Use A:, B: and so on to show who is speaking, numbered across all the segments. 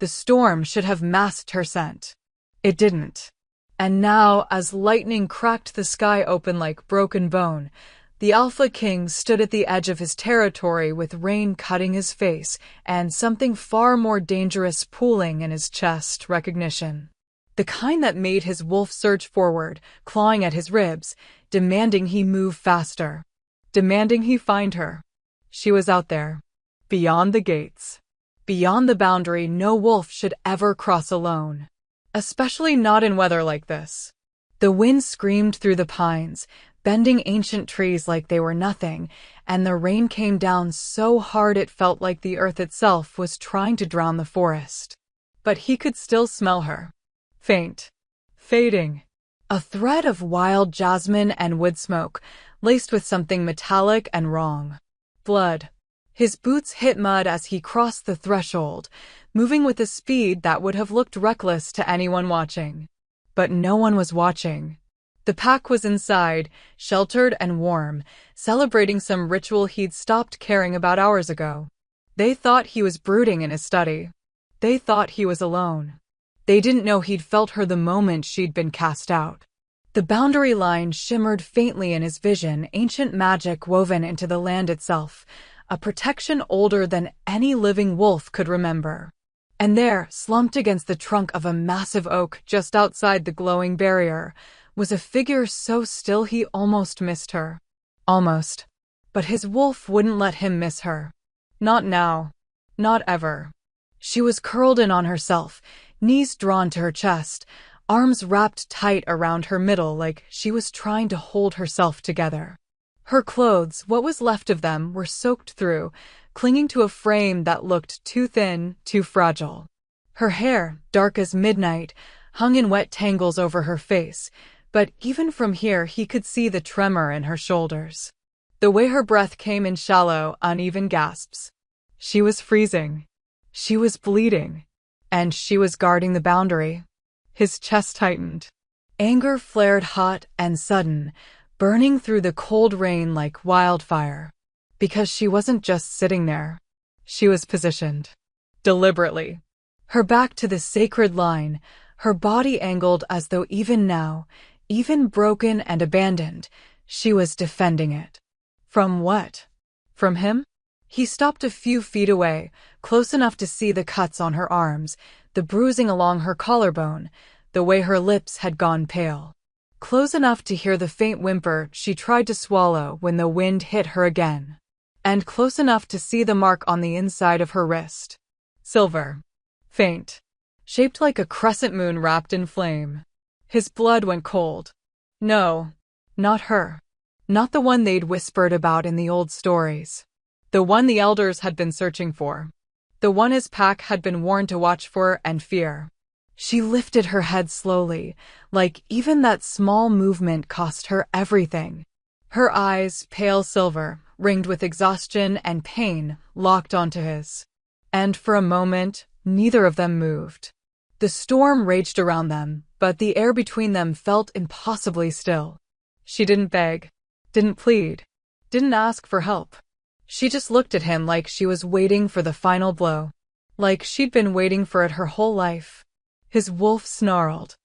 A: The storm should have masked her scent. It didn't. And now, as lightning cracked the sky open like broken bone, the Alpha King stood at the edge of his territory with rain cutting his face and something far more dangerous pooling in his chest: recognition. The kind that made his wolf surge forward, clawing at his ribs, demanding he move faster. Demanding he find her. She was out there. Beyond the gates. Beyond the boundary no wolf should ever cross alone. Especially not in weather like this. The wind screamed through the pines, bending ancient trees like they were nothing, and the rain came down so hard it felt like the earth itself was trying to drown the forest. But he could still smell her. Faint. Fading. A thread of wild jasmine and wood smoke, laced with something metallic and wrong. Blood. His boots hit mud as he crossed the threshold, moving with a speed that would have looked reckless to anyone watching. But no one was watching. The pack was inside, sheltered and warm, celebrating some ritual he'd stopped caring about hours ago. They thought he was brooding in his study. They thought he was alone. They didn't know he'd felt her the moment she'd been cast out. The boundary line shimmered faintly in his vision, ancient magic woven into the land itself, a protection older than any living wolf could remember. And there, slumped against the trunk of a massive oak just outside the glowing barrier, was a figure so still he almost missed her. Almost. But his wolf wouldn't let him miss her. Not now. Not ever. She was curled in on herself, knees drawn to her chest, arms wrapped tight around her middle like she was trying to hold herself together. Her clothes, what was left of them, were soaked through, clinging to a frame that looked too thin, too fragile. Her hair, dark as midnight, hung in wet tangles over her face, but even from here he could see the tremor in her shoulders. The way her breath came in shallow, uneven gasps. She was freezing. She was bleeding. And she was guarding the boundary. His chest tightened. Anger flared hot and sudden, burning through the cold rain like wildfire. Because she wasn't just sitting there. She was positioned. Deliberately. Her back to the sacred line, her body angled as though even now, even broken and abandoned, she was defending it. From what? From him? He stopped a few feet away, close enough to see the cuts on her arms, the bruising along her collarbone, the way her lips had gone pale. Close enough to hear the faint whimper she tried to swallow when the wind hit her again. And close enough to see the mark on the inside of her wrist. Silver. Faint. Shaped like a crescent moon wrapped in flame. His blood went cold. No. Not her. Not the one they'd whispered about in the old stories. The one the elders had been searching for. The one his pack had been warned to watch for and fear. She lifted her head slowly, like even that small movement cost her everything. Her eyes, pale silver, ringed with exhaustion and pain, locked onto his. And for a moment, neither of them moved. The storm raged around them, but the air between them felt impossibly still. She didn't beg, didn't plead, didn't ask for help. She just looked at him like she was waiting for the final blow. Like she'd been waiting for it her whole life. His wolf snarled.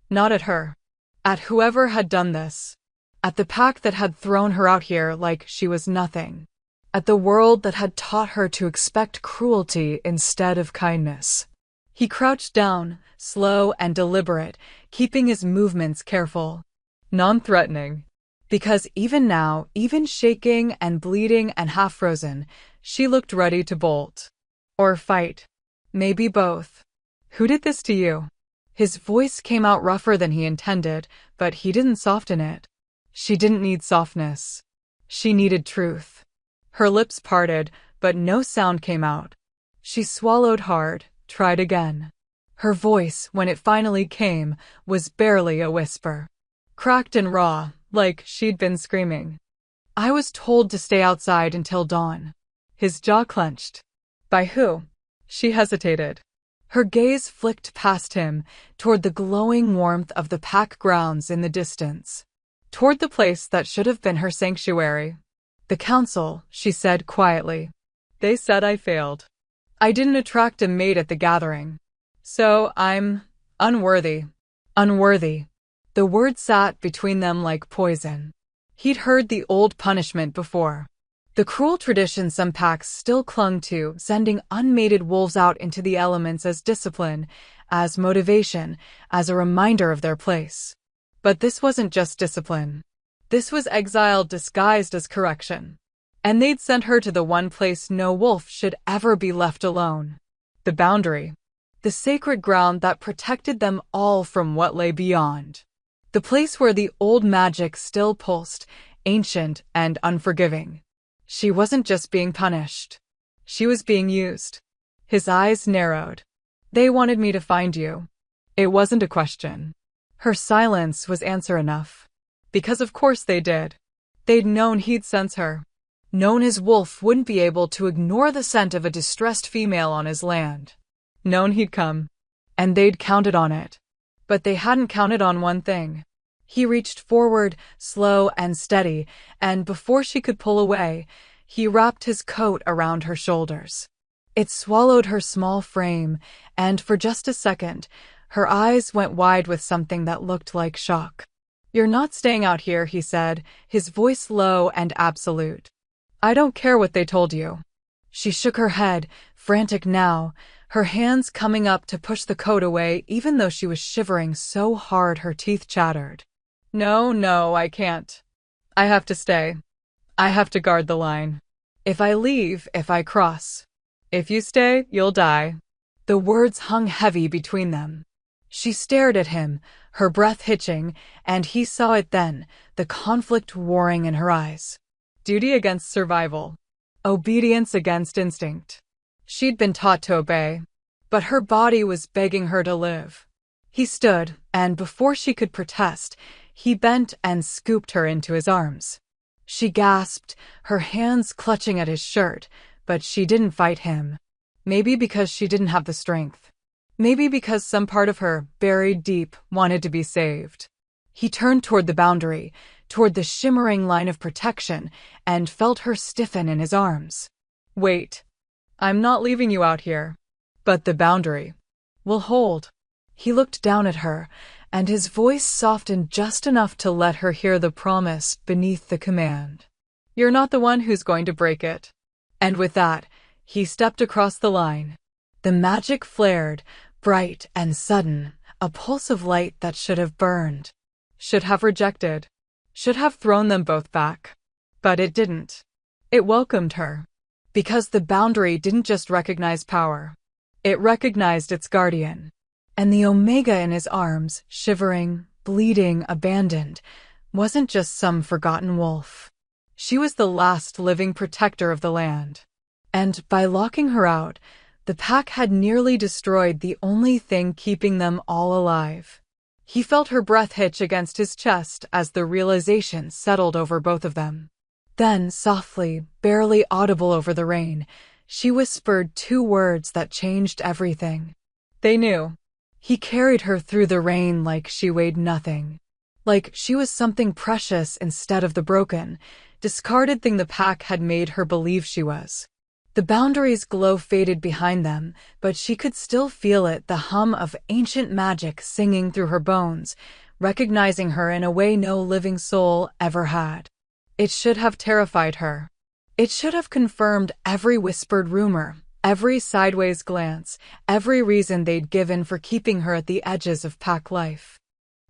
A: Not at her. At whoever had done this. At the pack that had thrown her out here like she was nothing. At the world that had taught her to expect cruelty instead of kindness. He crouched down, slow and deliberate, keeping his movements careful. Non-threatening. Because even now, even shaking and bleeding and half-frozen, she looked ready to bolt. Or fight. Maybe both. Who did this to you? His voice came out rougher than he intended, but he didn't soften it. She didn't need softness. She needed truth. Her lips parted, but no sound came out. She swallowed hard, tried again. Her voice, when it finally came, was barely a whisper. Cracked and raw, like she'd been screaming. I was told to stay outside until dawn. His jaw clenched. By who? She hesitated. Her gaze flicked past him, toward the glowing warmth of the pack grounds in the distance. Toward the place that should have been her sanctuary. The council, she said quietly. They said I failed. I didn't attract a mate at the gathering. So I'm unworthy. Unworthy. The word sat between them like poison. He'd heard the old punishment before. The cruel tradition some packs still clung to, sending unmated wolves out into the elements as discipline, as motivation, as a reminder of their place. But this wasn't just discipline. This was exile disguised as correction. And they'd sent her to the one place no wolf should ever be left alone. The boundary. The sacred ground that protected them all from what lay beyond. The place where the old magic still pulsed, ancient and unforgiving. She wasn't just being punished. She was being used. His eyes narrowed. They wanted me to find you. It wasn't a question. Her silence was answer enough. Because of course they did. They'd known he'd sense her. Known his wolf wouldn't be able to ignore the scent of a distressed female on his land. Known he'd come. And they'd counted on it. But they hadn't counted on one thing. He reached forward, slow and steady, and before she could pull away, he wrapped his coat around her shoulders. It swallowed her small frame, and for just a second, her eyes went wide with something that looked like shock. "You're not staying out here," he said, his voice low and absolute. "I don't care what they told you." She shook her head, frantic now, her hands coming up to push the coat away even though she was shivering so hard her teeth chattered. No, I can't. I have to stay. I have to guard the line. If I leave, if I cross. If you stay, you'll die." The words hung heavy between them. She stared at him, her breath hitching, and he saw it then, the conflict warring in her eyes. Duty against survival. Obedience against instinct. She'd been taught to obey, but her body was begging her to live. He stood, and before she could protest, he bent and scooped her into his arms. She gasped, her hands clutching at his shirt, but she didn't fight him. Maybe because she didn't have the strength. Maybe because some part of her, buried deep, wanted to be saved. He turned toward the boundary, toward the shimmering line of protection, and felt her stiffen in his arms. "Wait. I'm not leaving you out here. But the boundary will hold." He looked down at her, and his voice softened just enough to let her hear the promise beneath the command. "You're not the one who's going to break it." And with that, he stepped across the line. The magic flared, bright and sudden, a pulse of light that should have burned, should have rejected, should have thrown them both back. But it didn't. It welcomed her. Because the boundary didn't just recognize power. It recognized its guardian. And the Omega in his arms, shivering, bleeding, abandoned, wasn't just some forgotten wolf. She was the last living protector of the land. And by locking her out, the pack had nearly destroyed the only thing keeping them all alive. He felt her breath hitch against his chest as the realization settled over both of them. Then, softly, barely audible over the rain, she whispered two words that changed everything. They knew. He carried her through the rain like she weighed nothing. Like she was something precious instead of the broken, discarded thing the pack had made her believe she was. The boundary's glow faded behind them, but she could still feel it, the hum of ancient magic singing through her bones, recognizing her in a way no living soul ever had. It should have terrified her. It should have confirmed every whispered rumor, every sideways glance, every reason they'd given for keeping her at the edges of pack life.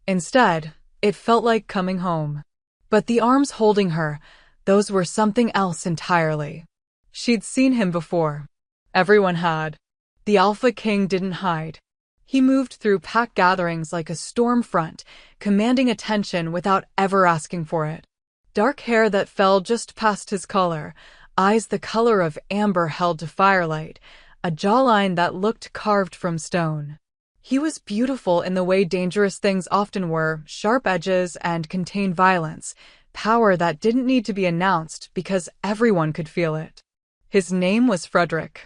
A: Instead, it felt like coming home. But the arms holding her, those were something else entirely. She'd seen him before. Everyone had. The Alpha King didn't hide. He moved through pack gatherings like a storm front, commanding attention without ever asking for it. Dark hair that fell just past his collar, eyes the color of amber held to firelight, a jawline that looked carved from stone. He was beautiful in the way dangerous things often were, sharp edges and contained violence, power that didn't need to be announced because everyone could feel it. His name was Frederick.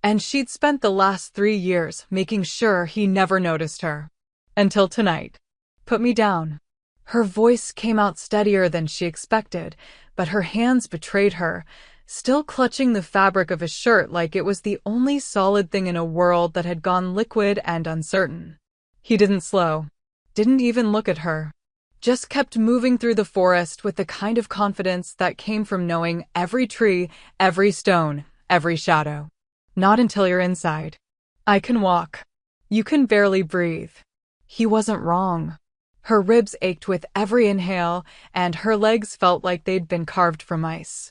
A: And she'd spent the last 3 years making sure he never noticed her. Until tonight. "Put me down." Her voice came out steadier than she expected, but her hands betrayed her, still clutching the fabric of his shirt like it was the only solid thing in a world that had gone liquid and uncertain. He didn't slow, didn't even look at her, just kept moving through the forest with the kind of confidence that came from knowing every tree, every stone, every shadow. Not until you're inside. I can walk. You can barely breathe. He wasn't wrong. Her ribs ached with every inhale, and her legs felt like they'd been carved from ice.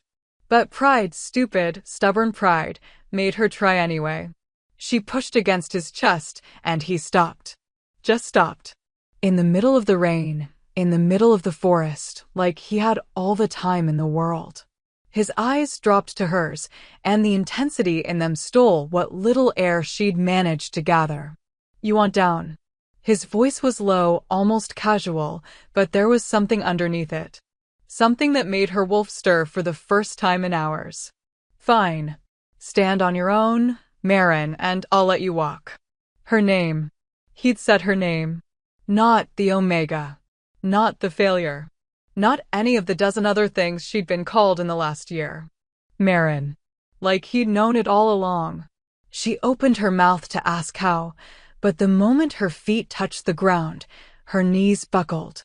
A: But pride, stupid, stubborn pride, made her try anyway. She pushed against his chest, and he stopped. Just stopped. In the middle of the rain, in the middle of the forest, like he had all the time in the world. His eyes dropped to hers, and the intensity in them stole what little air she'd managed to gather. You want down? His voice was low, almost casual, but there was something underneath it. Something that made her wolf stir for the first time in hours. Fine. Stand on your own, Marin, and I'll let you walk. Her name. He'd said her name. Not the Omega. Not the failure. Not any of the dozen other things she'd been called in the last year. Marin. Like he'd known it all along. She opened her mouth to ask how, but the moment her feet touched the ground, her knees buckled.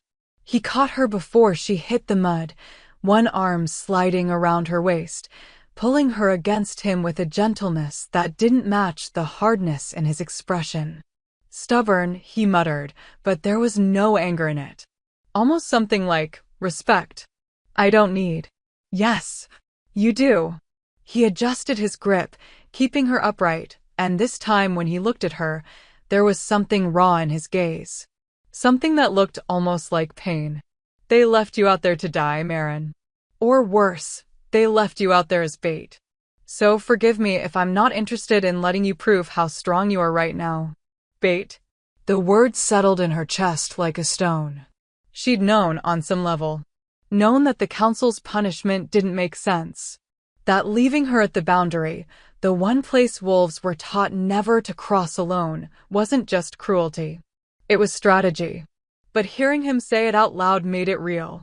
A: He caught her before she hit the mud, one arm sliding around her waist, pulling her against him with a gentleness that didn't match the hardness in his expression. Stubborn, he muttered, but there was no anger in it. Almost something like respect. I don't need. Yes, you do. He adjusted his grip, keeping her upright, and this time when he looked at her, there was something raw in his gaze. Something that looked almost like pain. They left you out there to die, Marin. Or worse, they left you out there as bait. So forgive me if I'm not interested in letting you prove how strong you are right now. Bait. The word settled in her chest like a stone. She'd known on some level. Known that the council's punishment didn't make sense. That leaving her at the boundary, the one place wolves were taught never to cross alone, wasn't just cruelty. It was strategy. But hearing him say it out loud made it real.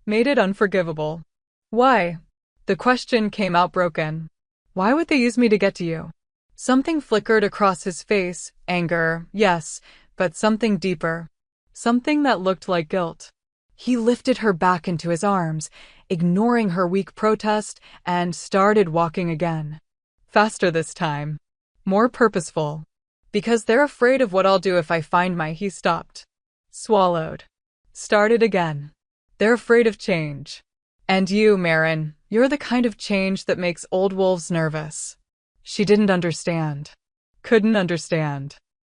A: Made it unforgivable. Why? The question came out broken. Why would they use me to get to you? Something flickered across his face, anger, yes, but something deeper. Something that looked like guilt. He lifted her back into his arms, ignoring her weak protest, and started walking again. Faster this time. More purposeful. Because they're afraid of what I'll do if I find my... He stopped. Swallowed. Started again. They're afraid of change. And you, Marin, you're the kind of change that makes old wolves nervous. She didn't understand. Couldn't understand.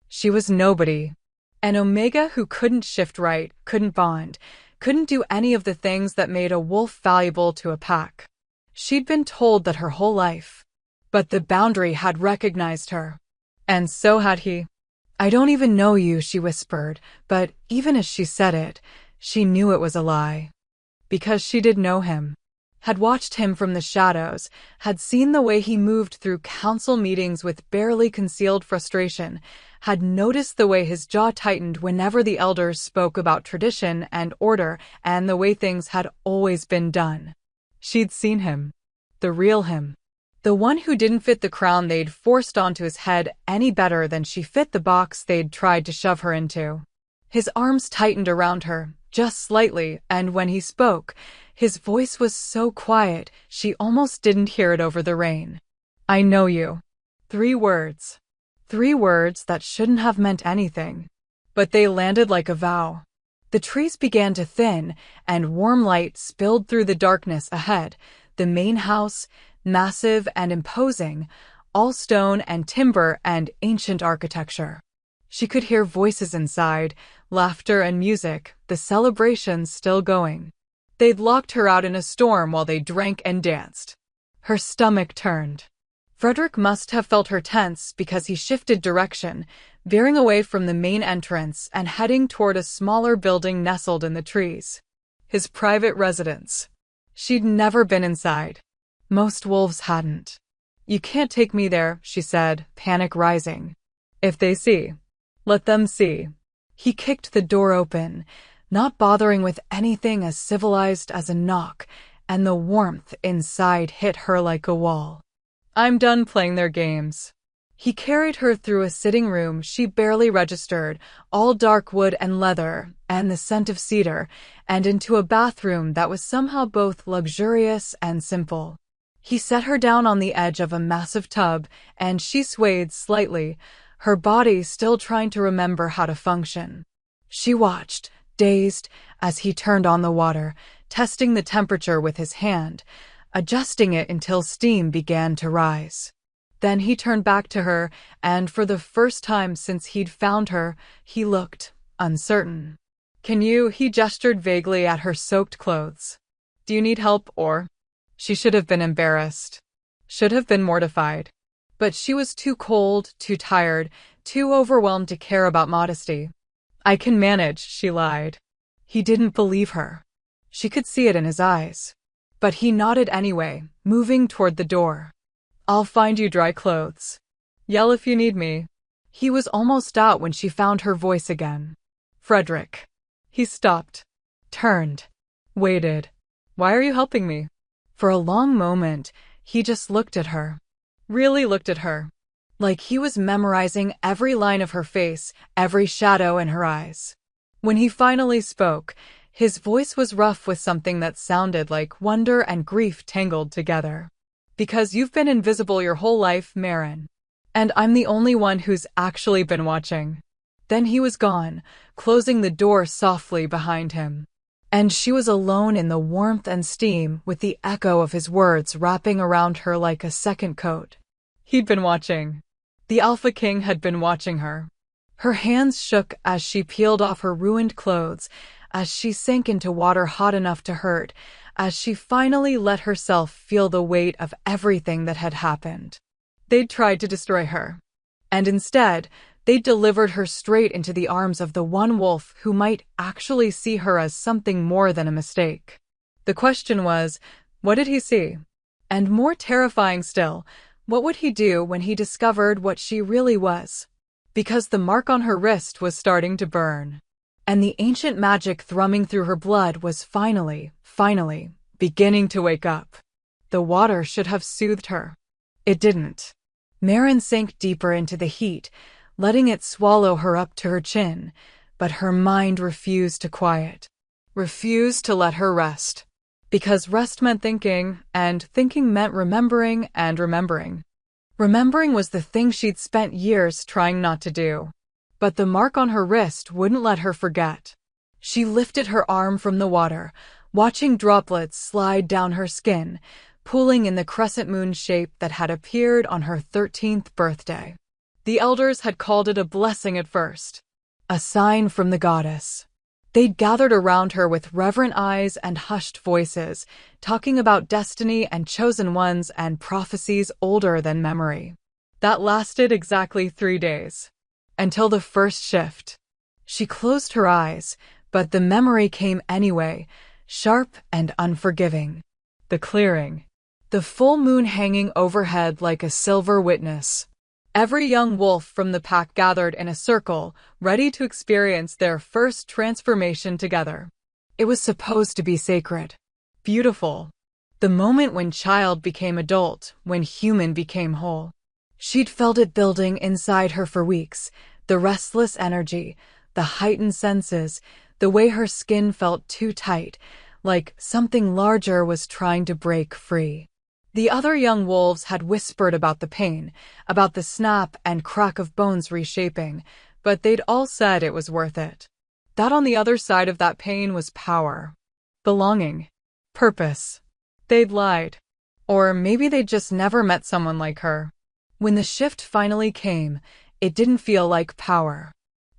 A: She was nobody. An Omega who couldn't shift right, couldn't bond, couldn't do any of the things that made a wolf valuable to a pack. She'd been told that her whole life. But the boundary had recognized her. And so had he. I don't even know you, she whispered, but even as she said it, she knew it was a lie. Because she did know him. Had watched him from the shadows, had seen the way he moved through council meetings with barely concealed frustration, had noticed the way his jaw tightened whenever the elders spoke about tradition and order and the way things had always been done. She'd seen him. The real him. The one who didn't fit the crown they'd forced onto his head any better than she fit the box they'd tried to shove her into. His arms tightened around her, just slightly, and when he spoke, his voice was so quiet she almost didn't hear it over the rain. I know you. 3 words. 3 words that shouldn't have meant anything. But they landed like a vow. The trees began to thin, and warm light spilled through the darkness ahead. The main house, massive and imposing, all stone and timber and ancient architecture. She could hear voices inside, laughter and music, the celebrations still going. They'd locked her out in a storm while they drank and danced. Her stomach turned. Frederick must have felt her tense because he shifted direction, veering away from the main entrance and heading toward a smaller building nestled in the trees. His private residence. She'd never been inside. Most wolves hadn't. You can't take me there, she said, panic rising. If they see. Let them see. He kicked the door open, not bothering with anything as civilized as a knock, and the warmth inside hit her like a wall. I'm done playing their games. He carried her through a sitting room she barely registered, all dark wood and leather, and the scent of cedar, and into a bathroom that was somehow both luxurious and simple. He set her down on the edge of a massive tub, and she swayed slightly, her body still trying to remember how to function. She watched, dazed, as he turned on the water, testing the temperature with his hand, adjusting it until steam began to rise. Then he turned back to her, and for the first time since he'd found her, he looked uncertain. He gestured vaguely at her soaked clothes. Do you need help, or? She should have been embarrassed. Should have been mortified. But she was too cold, too tired, too overwhelmed to care about modesty. I can manage, she lied. He didn't believe her. She could see it in his eyes. But he nodded anyway, moving toward the door. I'll find you dry clothes. Yell if you need me. He was almost out when she found her voice again. Frederick. He stopped, turned, waited. Why are you helping me? For a long moment, he just looked at her. Really looked at her. Like he was memorizing every line of her face, every shadow in her eyes. When he finally spoke, his voice was rough with something that sounded like wonder and grief tangled together. Because you've been invisible your whole life, Marin. And I'm the only one who's actually been watching. Then he was gone, closing the door softly behind him. And she was alone in the warmth and steam with the echo of his words wrapping around her like a second coat. He'd been watching. The Alpha King had been watching her. Her hands shook as she peeled off her ruined clothes, as she sank into water hot enough to hurt, as she finally let herself feel the weight of everything that had happened. They'd tried to destroy her. And instead, they delivered her straight into the arms of the one wolf who might actually see her as something more than a mistake. The question was, what did he see? And more terrifying still, what would he do when he discovered what she really was? Because the mark on her wrist was starting to burn. And the ancient magic thrumming through her blood was finally, beginning to wake up. The water should have soothed her. It didn't. Marin sank deeper into the heat, letting it swallow her up to her chin, but her mind refused to quiet. Refused to let her rest. Because rest meant thinking, and thinking meant remembering and remembering. Remembering was the thing she'd spent years trying not to do. But the mark on her wrist wouldn't let her forget. She lifted her arm from the water, watching droplets slide down her skin, pooling in the crescent moon shape that had appeared on her 13th birthday. The elders had called it a blessing at first, a sign from the goddess. They'd gathered around her with reverent eyes and hushed voices, talking about destiny and chosen ones and prophecies older than memory. That lasted exactly 3 days. Until the first shift. She closed her eyes, but the memory came anyway, sharp and unforgiving. The clearing. The full moon hanging overhead like a silver witness. Every young wolf from the pack gathered in a circle, ready to experience their first transformation together. It was supposed to be sacred. Beautiful. The moment when child became adult, when human became whole. She'd felt it building inside her for weeks, the restless energy, the heightened senses, the way her skin felt too tight, like something larger was trying to break free. The other young wolves had whispered about the pain, about the snap and crack of bones reshaping, but they'd all said it was worth it. That on the other side of that pain was power, belonging, purpose. They'd lied. Or maybe they'd just never met someone like her. When the shift finally came, it didn't feel like power.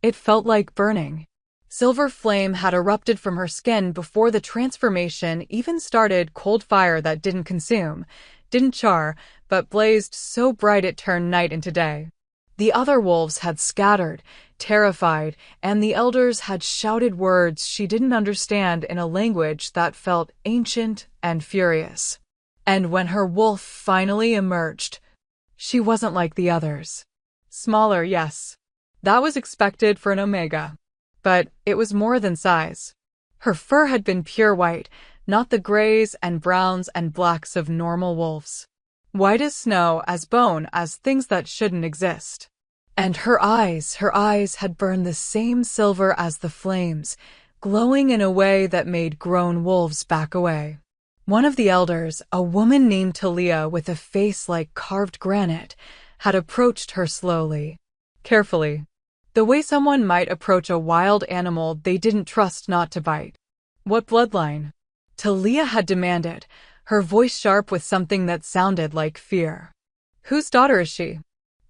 A: It felt like burning. Silver flame had erupted from her skin before the transformation even started, cold fire that didn't consume, didn't char, but blazed so bright it turned night into day. The other wolves had scattered, terrified, and the elders had shouted words she didn't understand in a language that felt ancient and furious. And when her wolf finally emerged, she wasn't like the others. Smaller, yes. That was expected for an omega. But it was more than size. Her fur had been pure white, not the grays and browns and blacks of normal wolves. White as snow, as bone, as things that shouldn't exist. And her eyes had burned the same silver as the flames, glowing in a way that made grown wolves back away. One of the elders, a woman named Talia with a face like carved granite, had approached her slowly, carefully, the way someone might approach a wild animal they didn't trust not to bite. What bloodline? Talia had demanded, her voice sharp with something that sounded like fear. Whose daughter is she?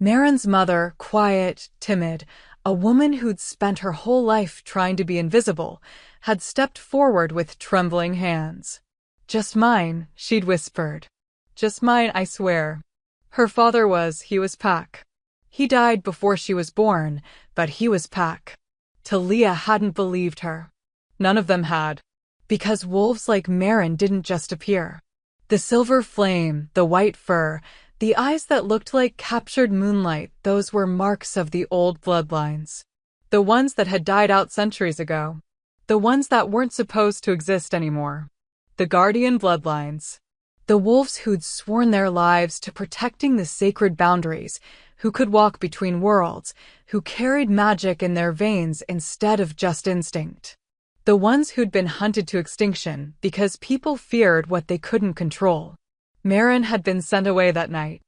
A: Marin's mother, quiet, timid, a woman who'd spent her whole life trying to be invisible, had stepped forward with trembling hands. Just mine, she'd whispered. Just mine, I swear. Her father he was Pack. He died before she was born, but he was Pack. Talia hadn't believed her. None of them had. Because wolves like Marin didn't just appear. The silver flame, the white fur, the eyes that looked like captured moonlight, those were marks of the old bloodlines. The ones that had died out centuries ago. The ones that weren't supposed to exist anymore. The guardian bloodlines. The wolves who'd sworn their lives to protecting the sacred boundaries, who could walk between worlds, who carried magic in their veins instead of just instinct. The ones who'd been hunted to extinction because people feared what they couldn't control. Marin had been sent away that night.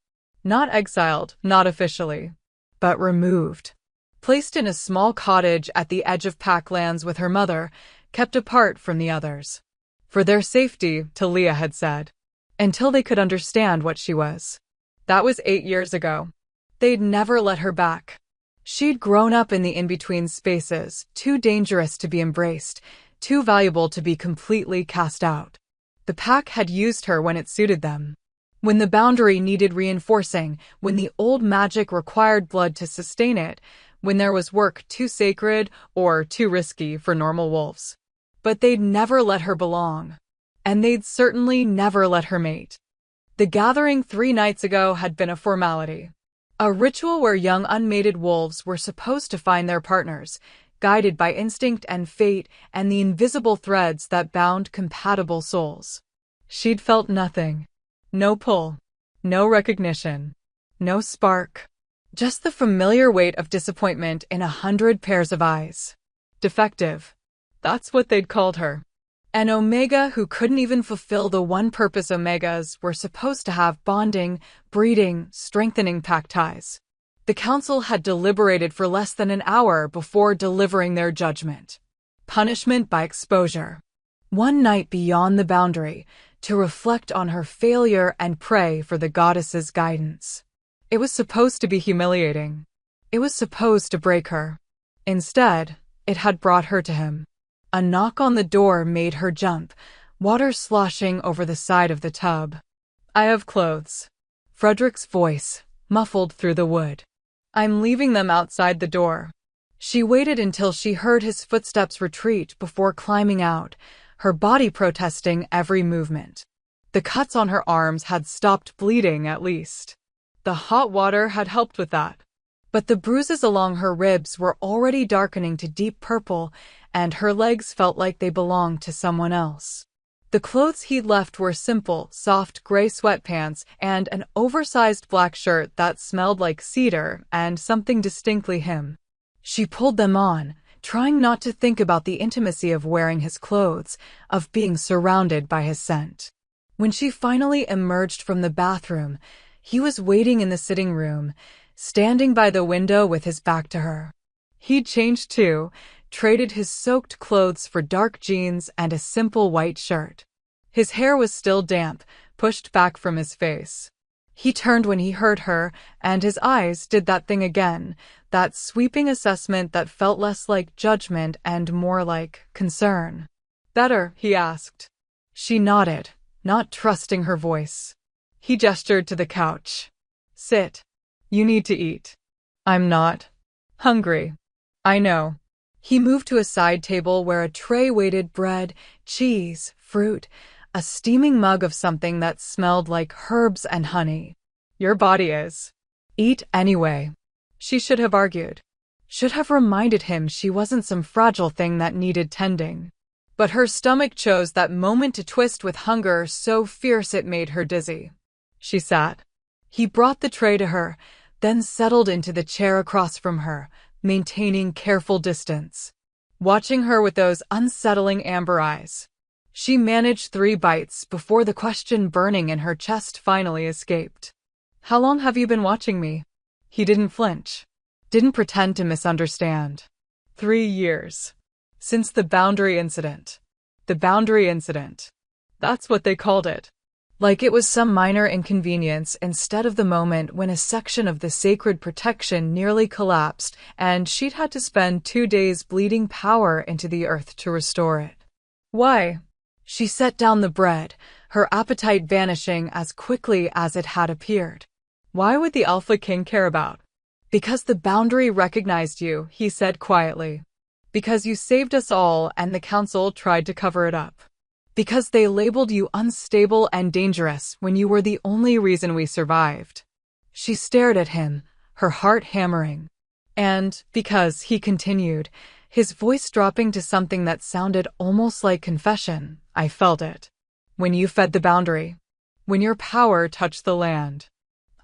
A: Not exiled, not officially, but removed. Placed in a small cottage at the edge of Packlands with her mother, kept apart from the others. For their safety, Talia had said. Until they could understand what she was. That was 8 years ago. They'd never let her back. She'd grown up in the in-between spaces, too dangerous to be embraced, too valuable to be completely cast out. The Pack had used her when it suited them. When the boundary needed reinforcing, when the old magic required blood to sustain it, when there was work too sacred or too risky for normal wolves. But they'd never let her belong. And they'd certainly never let her mate. The gathering 3 nights ago had been a formality. A ritual where young unmated wolves were supposed to find their partners, guided by instinct and fate and the invisible threads that bound compatible souls. She'd felt nothing. No pull. No recognition. No spark. Just the familiar weight of disappointment in 100 pairs of eyes. Defective. That's what they'd called her. An Omega who couldn't even fulfill the one purpose Omegas were supposed to have: bonding, breeding, strengthening pack ties. The council had deliberated for less than an hour before delivering their judgment. Punishment by exposure. 1 night beyond the boundary, to reflect on her failure and pray for the goddess's guidance. It was supposed to be humiliating. It was supposed to break her. Instead, it had brought her to him. A knock on the door made her jump, water sloshing over the side of the tub. "I have clothes." Frederick's voice, muffled through the wood. "I'm leaving them outside the door." She waited until she heard his footsteps retreat before climbing out, her body protesting every movement. The cuts on her arms had stopped bleeding at least. The hot water had helped with that. But the bruises along her ribs were already darkening to deep purple, and her legs felt like they belonged to someone else. The clothes he'd left were simple, soft gray sweatpants and an oversized black shirt that smelled like cedar and something distinctly him. She pulled them on, trying not to think about the intimacy of wearing his clothes, of being surrounded by his scent. When she finally emerged from the bathroom, he was waiting in the sitting room, standing by the window with his back to her. He'd changed too, traded his soaked clothes for dark jeans and a simple white shirt. His hair was still damp, pushed back from his face. He turned when he heard her, and his eyes did that thing again, that sweeping assessment that felt less like judgment and more like concern. "Better?" he asked. She nodded, not trusting her voice. He gestured to the couch. "Sit. You need to eat." "I'm not hungry." "I know." He moved to a side table where a tray waited bread, cheese, fruit, a steaming mug of something that smelled like herbs and honey. "Your body is." "Eat anyway." She should have argued. Should have reminded him she wasn't some fragile thing that needed tending. But her stomach chose that moment to twist with hunger so fierce it made her dizzy. She sat. He brought the tray to her, then settled into the chair across from her, maintaining careful distance. Watching her with those unsettling amber eyes. She managed 3 bites before the question burning in her chest finally escaped. How long have you been watching me? He didn't flinch. Didn't pretend to misunderstand. 3 years. Since the boundary incident. The boundary incident. That's what they called it. Like it was some minor inconvenience instead of the moment when a section of the sacred protection nearly collapsed and she'd had to spend 2 days bleeding power into the earth to restore it. Why? She set down the bread, her appetite vanishing as quickly as it had appeared. Why would the Alpha King care about? Because the boundary recognized you, he said quietly. Because you saved us all and the council tried to cover it up. Because they labeled you unstable and dangerous when you were the only reason we survived. She stared at him, her heart hammering. And because, he continued, his voice dropping to something that sounded almost like confession, I felt it. When you fed the boundary. When your power touched the land.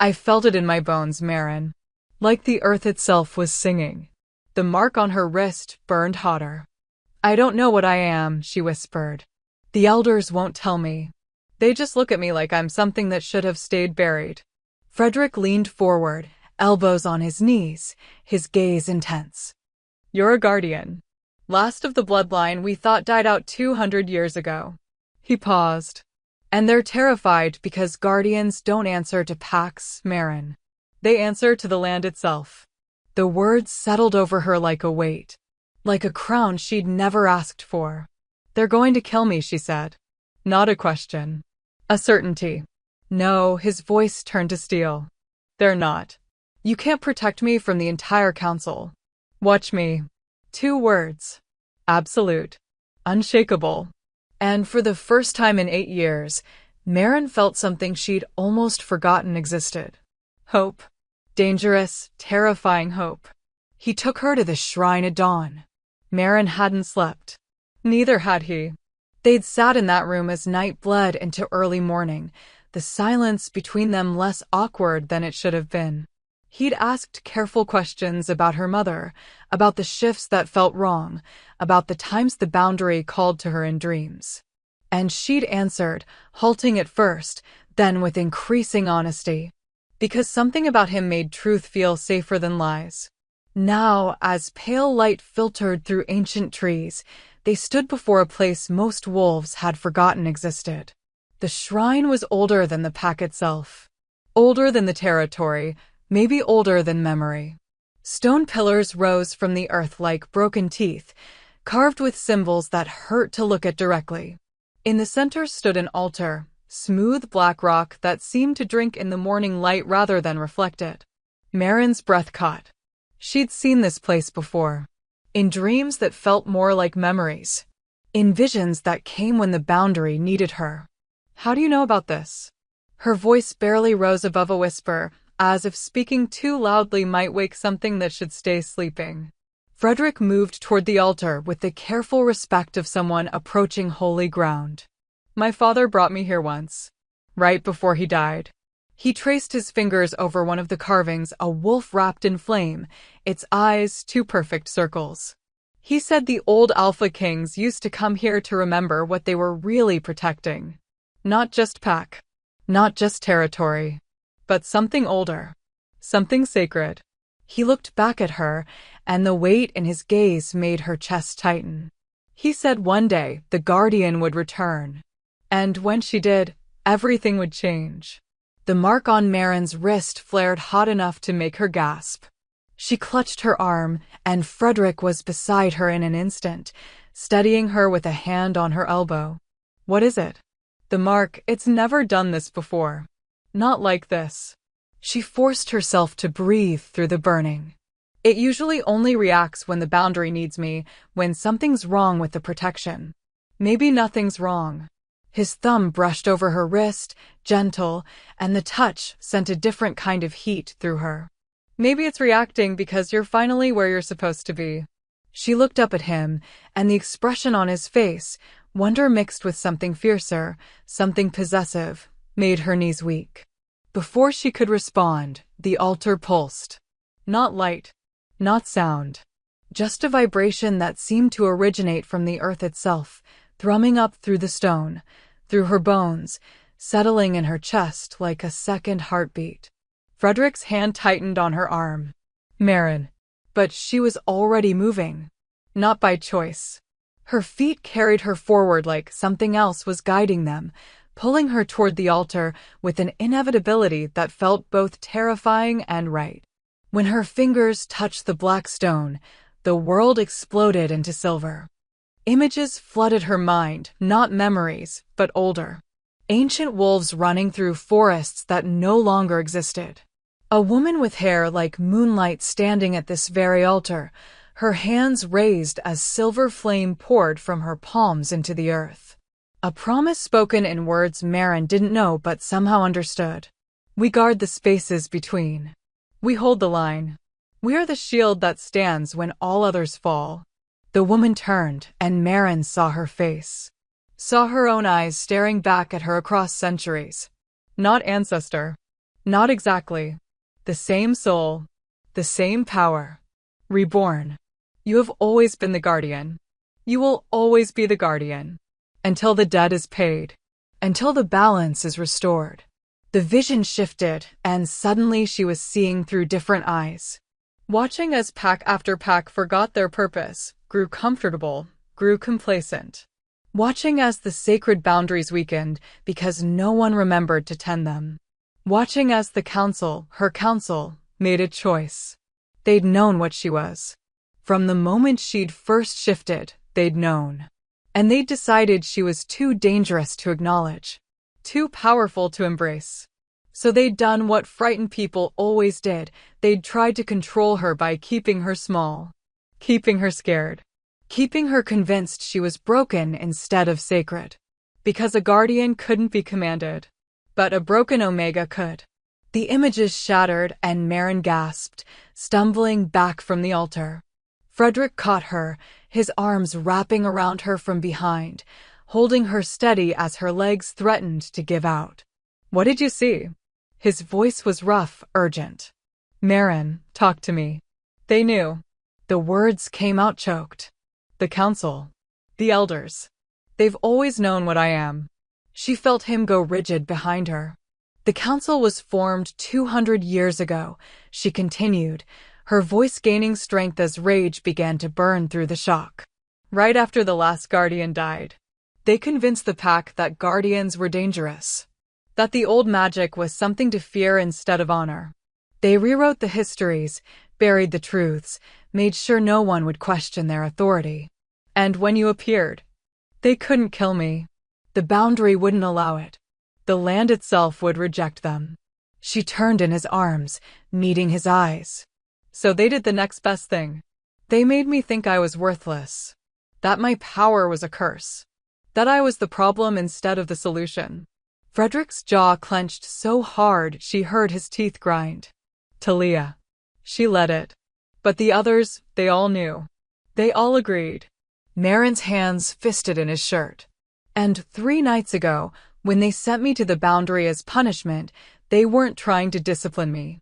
A: I felt it in my bones, Marin. Like the earth itself was singing. The mark on her wrist burned hotter. I don't know what I am, she whispered. The elders won't tell me. They just look at me like I'm something that should have stayed buried. Frederick leaned forward, elbows on his knees, his gaze intense. You're a guardian. Last of the bloodline we thought died out 200 years ago. He paused. And they're terrified because guardians don't answer to pacts, Marin. They answer to the land itself. The words settled over her like a weight. Like a crown she'd never asked for. They're going to kill me, she said. Not a question. A certainty. No, his voice turned to steel. They're not. You can't protect me from the entire council. Watch me. 2 words. Absolute. Unshakable. And for the first time in 8 years, Marin felt something she'd almost forgotten existed. Hope. Dangerous, terrifying hope. He took her to the shrine at dawn. Marin hadn't slept. Neither had he. They'd sat in that room as night bled into early morning, the silence between them less awkward than it should have been. He'd asked careful questions about her mother, about the shifts that felt wrong, about the times the boundary called to her in dreams. And she'd answered, halting at first, then with increasing honesty. Because something about him made truth feel safer than lies. Now, as pale light filtered through ancient trees, they stood before a place most wolves had forgotten existed. The shrine was older than the pack itself. Older than the territory, maybe older than memory. Stone pillars rose from the earth like broken teeth, carved with symbols that hurt to look at directly. In the center stood an altar, smooth black rock that seemed to drink in the morning light rather than reflect it. Marin's breath caught. She'd seen this place before. In dreams that felt more like memories. In visions that came when the boundary needed her. How do you know about this? Her voice barely rose above a whisper, as if speaking too loudly might wake something that should stay sleeping. Frederick moved toward the altar with the careful respect of someone approaching holy ground. My father brought me here once. Right before he died. He traced his fingers over one of the carvings, a wolf wrapped in flame, its eyes 2 perfect circles. He said the old Alpha Kings used to come here to remember what they were really protecting. Not just pack. Not just territory. But something older. Something sacred. He looked back at her, and the weight in his gaze made her chest tighten. He said one day the Guardian would return. And when she did, everything would change. The mark on Marin's wrist flared hot enough to make her gasp. She clutched her arm, and Frederick was beside her in an instant, steadying her with a hand on her elbow. What is it? The mark, it's never done this before. Not like this. She forced herself to breathe through the burning. It usually only reacts when the boundary needs me, when something's wrong with the protection. Maybe nothing's wrong. His thumb brushed over her wrist, gentle, and the touch sent a different kind of heat through her. Maybe it's reacting because you're finally where you're supposed to be. She looked up at him, and the expression on his face, wonder mixed with something fiercer, something possessive, made her knees weak. Before she could respond, the altar pulsed. Not light, not sound. Just a vibration that seemed to originate from the earth itself, thrumming up through the stone, through her bones, settling in her chest like a second heartbeat. Frederick's hand tightened on her arm. Maren. But she was already moving. Not by choice. Her feet carried her forward like something else was guiding them, pulling her toward the altar with an inevitability that felt both terrifying and right. When her fingers touched the black stone, the world exploded into silver. Images flooded her mind, not memories, but older. Ancient wolves running through forests that no longer existed. A woman with hair like moonlight standing at this very altar, her hands raised as silver flame poured from her palms into the earth. A promise spoken in words Maren didn't know but somehow understood. We guard the spaces between. We hold the line. We are the shield that stands when all others fall. The woman turned, and Maren saw her face. Saw her own eyes staring back at her across centuries. Not ancestor. Not exactly. The same soul. The same power. Reborn. You have always been the guardian. You will always be the guardian. Until the debt is paid. Until the balance is restored. The vision shifted, and suddenly she was seeing through different eyes. Watching as pack after pack forgot their purpose, grew comfortable, grew complacent. Watching as the sacred boundaries weakened because no one remembered to tend them. Watching as the council, her council, made a choice. They'd known what she was. From the moment she'd first shifted, they'd known. And they'd decided she was too dangerous to acknowledge. Too powerful to embrace. So they'd done what frightened people always did. They'd tried to control her by keeping her small. Keeping her scared. Keeping her convinced she was broken instead of sacred. Because a guardian couldn't be commanded. But a broken Omega could. The images shattered and Maren gasped, stumbling back from the altar. Frederick caught her, his arms wrapping around her from behind, holding her steady as her legs threatened to give out. What did you see? His voice was rough, urgent. Maren, talk to me. They knew. The words came out choked. The council. The elders. They've always known what I am. She felt him go rigid behind her. The council was formed 200 years ago, she continued, her voice gaining strength as rage began to burn through the shock. Right after the last guardian died. They convinced the pack that guardians were dangerous. That the old magic was something to fear instead of honor. They rewrote the histories, buried the truths, made sure no one would question their authority. And when you appeared, they couldn't kill me. The boundary wouldn't allow it. The land itself would reject them. She turned in his arms, meeting his eyes. So they did the next best thing. They made me think I was worthless. That my power was a curse. That I was the problem instead of the solution. Frederick's jaw clenched so hard she heard his teeth grind. Talia. She led it. But the others, they all knew. They all agreed. Maren's hands fisted in his shirt. And 3 nights ago, when they sent me to the boundary as punishment, they weren't trying to discipline me.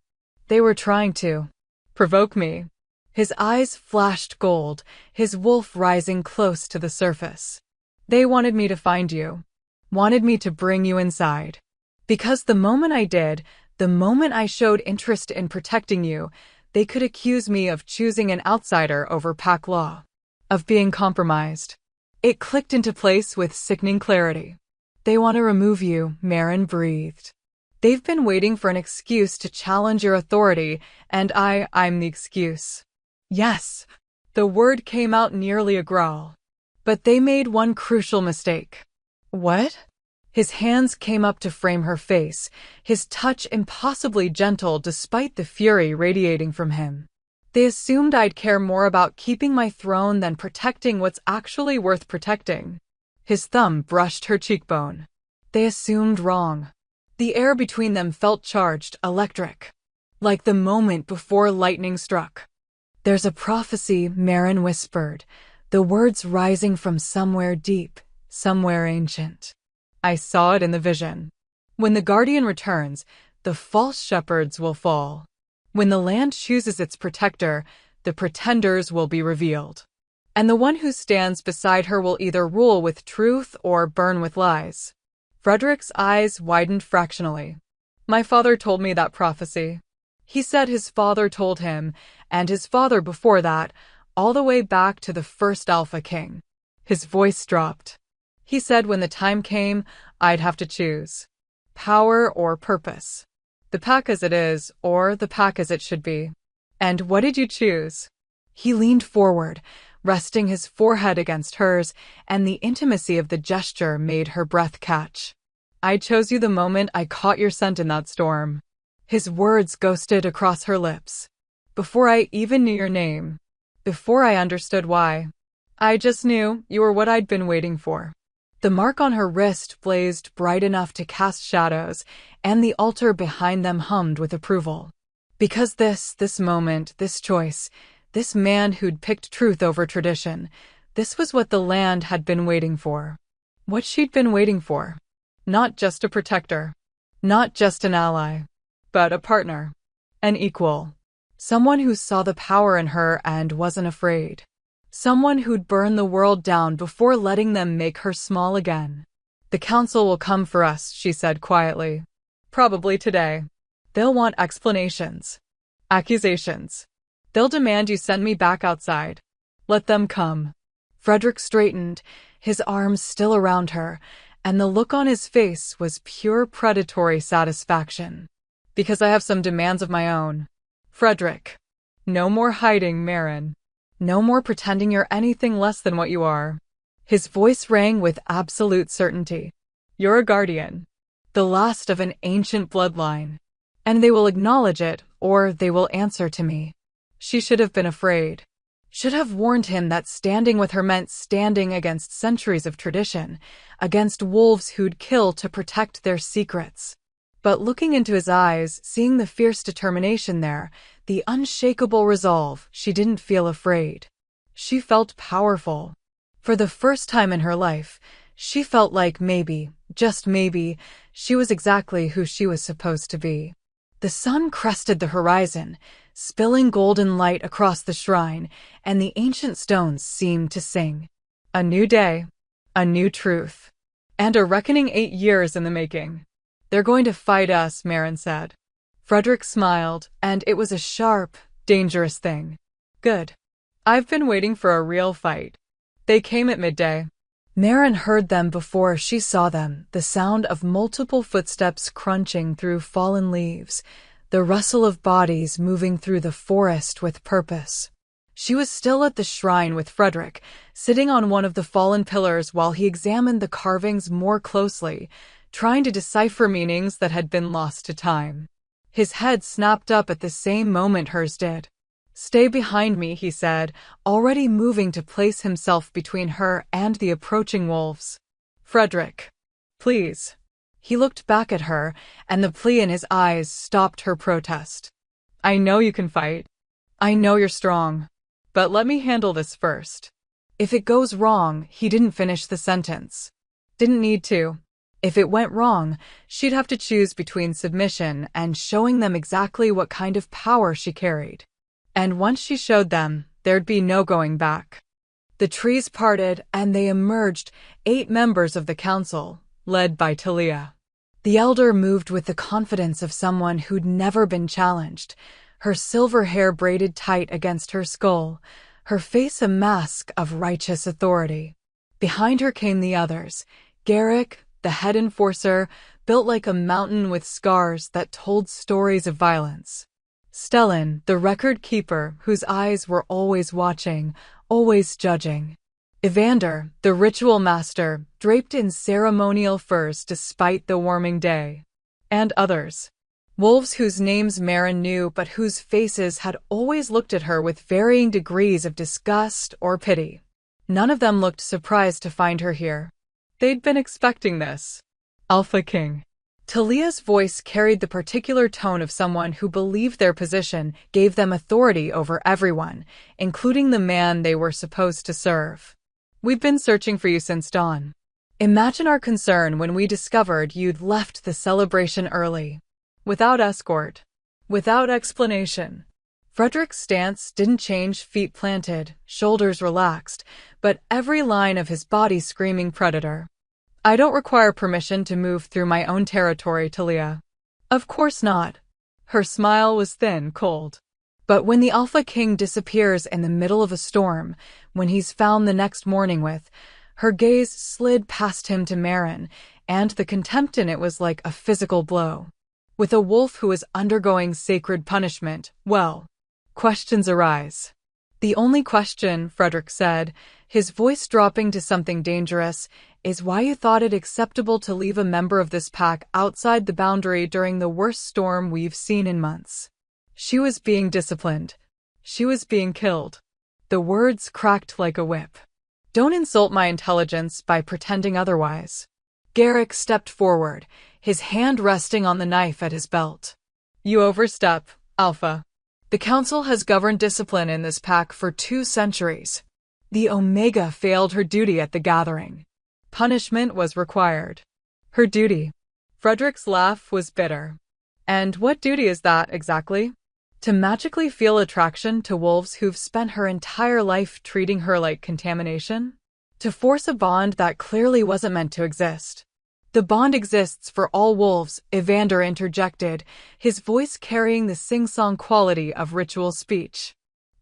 A: They were trying to provoke me. His eyes flashed gold, his wolf rising close to the surface. They wanted me to find you. Wanted me to bring you inside. Because the moment I did, the moment I showed interest in protecting you, they could accuse me of choosing an outsider over pack law. Of being compromised. It clicked into place with sickening clarity. They want to remove you, Maren breathed. They've been waiting for an excuse to challenge your authority, and I'm the excuse. Yes. The word came out nearly a growl. But they made one crucial mistake. What? His hands came up to frame her face, his touch impossibly gentle despite the fury radiating from him. They assumed I'd care more about keeping my throne than protecting what's actually worth protecting. His thumb brushed her cheekbone. They assumed wrong. The air between them felt charged, electric. Like the moment before lightning struck. There's a prophecy, Marin whispered, the words rising from somewhere deep, somewhere ancient. I saw it in the vision. When the Guardian returns, the false shepherds will fall. When the land chooses its protector, the pretenders will be revealed. And the one who stands beside her will either rule with truth or burn with lies. Frederick's eyes widened fractionally. My father told me that prophecy. He said his father told him, and his father before that, all the way back to the first Alpha King. His voice dropped. He said when the time came, I'd have to choose. Power or purpose. The pack as it is, or the pack as it should be. And what did you choose? He leaned forward, resting his forehead against hers, and the intimacy of the gesture made her breath catch. I chose you the moment I caught your scent in that storm. His words ghosted across her lips. Before I even knew your name. Before I understood why. I just knew you were what I'd been waiting for. The mark on her wrist blazed bright enough to cast shadows, and the altar behind them hummed with approval. Because this moment, this choice, this man who'd picked truth over tradition, this was what the land had been waiting for. What she'd been waiting for. Not just a protector. Not just an ally. But a partner. An equal. Someone who saw the power in her and wasn't afraid. Someone who'd burn the world down before letting them make her small again. The council will come for us, she said quietly. Probably today. They'll want explanations. Accusations. They'll demand you send me back outside. Let them come. Frederick straightened, his arms still around her, and the look on his face was pure predatory satisfaction. Because I have some demands of my own. Frederick. No more hiding, Marin. No more pretending you're anything less than what you are. His voice rang with absolute certainty. You're a guardian. The last of an ancient bloodline. And they will acknowledge it, or they will answer to me. She should have been afraid. Should have warned him that standing with her meant standing against centuries of tradition, against wolves who'd kill to protect their secrets. But looking into his eyes, seeing the fierce determination there, the unshakable resolve, she didn't feel afraid. She felt powerful. For the first time in her life, she felt like maybe, just maybe, she was exactly who she was supposed to be. The sun crested the horizon, spilling golden light across the shrine, and the ancient stones seemed to sing. A new day, a new truth, and a reckoning 8 years in the making. They're going to fight us, Marin said. Frederick smiled, and it was a sharp, dangerous thing. Good. I've been waiting for a real fight. They came at midday. Marin heard them before she saw them, the sound of multiple footsteps crunching through fallen leaves, the rustle of bodies moving through the forest with purpose. She was still at the shrine with Frederick, sitting on one of the fallen pillars while he examined the carvings more closely, trying to decipher meanings that had been lost to time. His head snapped up at the same moment hers did. Stay behind me, he said, already moving to place himself between her and the approaching wolves. Frederick. Please. He looked back at her, and the plea in his eyes stopped her protest. I know you can fight. I know you're strong. But let me handle this first. If it goes wrong, he didn't finish the sentence. Didn't need to. If it went wrong, she'd have to choose between submission and showing them exactly what kind of power she carried. And once she showed them, there'd be no going back. The trees parted, and they emerged, 8 members of the council, led by Talia. The elder moved with the confidence of someone who'd never been challenged, her silver hair braided tight against her skull, her face a mask of righteous authority. Behind her came the others, Garrick, the head enforcer, built like a mountain with scars that told stories of violence. Stellan, the record keeper, whose eyes were always watching, always judging. Evander, the ritual master, draped in ceremonial furs despite the warming day. And others. Wolves whose names Marin knew but whose faces had always looked at her with varying degrees of disgust or pity. None of them looked surprised to find her here. They'd been expecting this. Alpha King. Talia's voice carried the particular tone of someone who believed their position gave them authority over everyone, including the man they were supposed to serve. We've been searching for you since dawn. Imagine our concern when we discovered you'd left the celebration early. Without escort. Without explanation. Frederick's stance didn't change, feet planted, shoulders relaxed, but every line of his body screaming predator. I don't require permission to move through my own territory, Talia. Of course not. Her smile was thin, cold. But when the Alpha King disappears in the middle of a storm, when he's found the next morning with, her gaze slid past him to Marin, and the contempt in it was like a physical blow. With a wolf who is undergoing sacred punishment, well, questions arise. The only question, Frederick said, his voice dropping to something dangerous, is why you thought it acceptable to leave a member of this pack outside the boundary during the worst storm we've seen in months. She was being disciplined. She was being killed. The words cracked like a whip. Don't insult my intelligence by pretending otherwise. Garrick stepped forward, his hand resting on the knife at his belt. You overstep, Alpha. The Council has governed discipline in this pack for 2 centuries. The Omega failed her duty at the gathering. Punishment was required. Her duty. Frederick's laugh was bitter. And what duty is that, exactly? To magically feel attraction to wolves who've spent her entire life treating her like contamination? To force a bond that clearly wasn't meant to exist. The bond exists for all wolves, Evander interjected, his voice carrying the sing-song quality of ritual speech.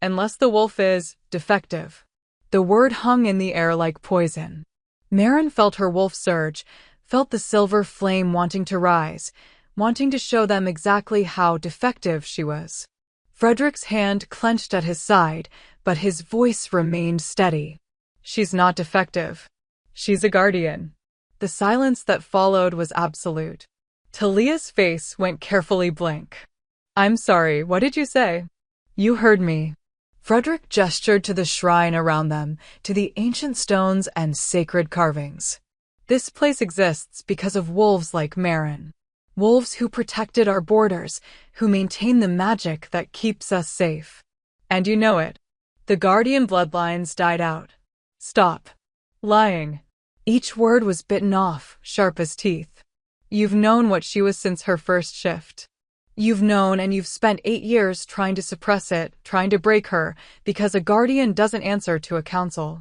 A: Unless the wolf is defective. The word hung in the air like poison. Marin felt her wolf surge, felt the silver flame wanting to rise, wanting to show them exactly how defective she was. Frederick's hand clenched at his side, but his voice remained steady. She's not defective. She's a guardian. The silence that followed was absolute. Talia's face went carefully blank. I'm sorry, what did you say? You heard me. Frederick gestured to the shrine around them, to the ancient stones and sacred carvings. This place exists because of wolves like Marin. Wolves who protected our borders, who maintain the magic that keeps us safe. And you know it. The guardian bloodlines died out. Stop. Lying. Each word was bitten off, sharp as teeth. You've known what she was since her first shift. You've known, and you've spent 8 years trying to suppress it, trying to break her, because a guardian doesn't answer to a council.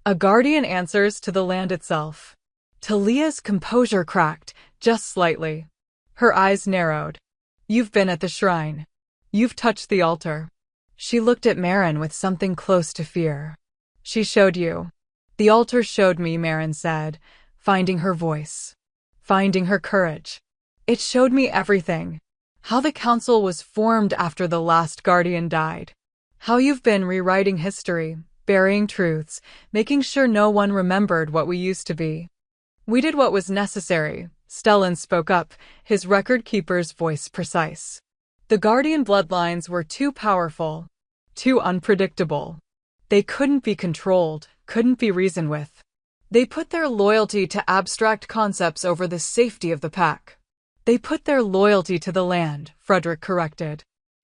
A: A guardian answers to the land itself. Talia's composure cracked, just slightly. Her eyes narrowed. You've been at the shrine. You've touched the altar. She looked at Marin with something close to fear. She showed you. The altar showed me, Marin said, finding her voice. Finding her courage. It showed me everything. How the council was formed after the last guardian died. How you've been rewriting history, burying truths, making sure no one remembered what we used to be. We did what was necessary, Stellan spoke up, his record-keeper's voice precise. The guardian bloodlines were too powerful, too unpredictable. They couldn't be controlled, couldn't be reasoned with. They put their loyalty to abstract concepts over the safety of the pack. They put their loyalty to the land, Frederick corrected.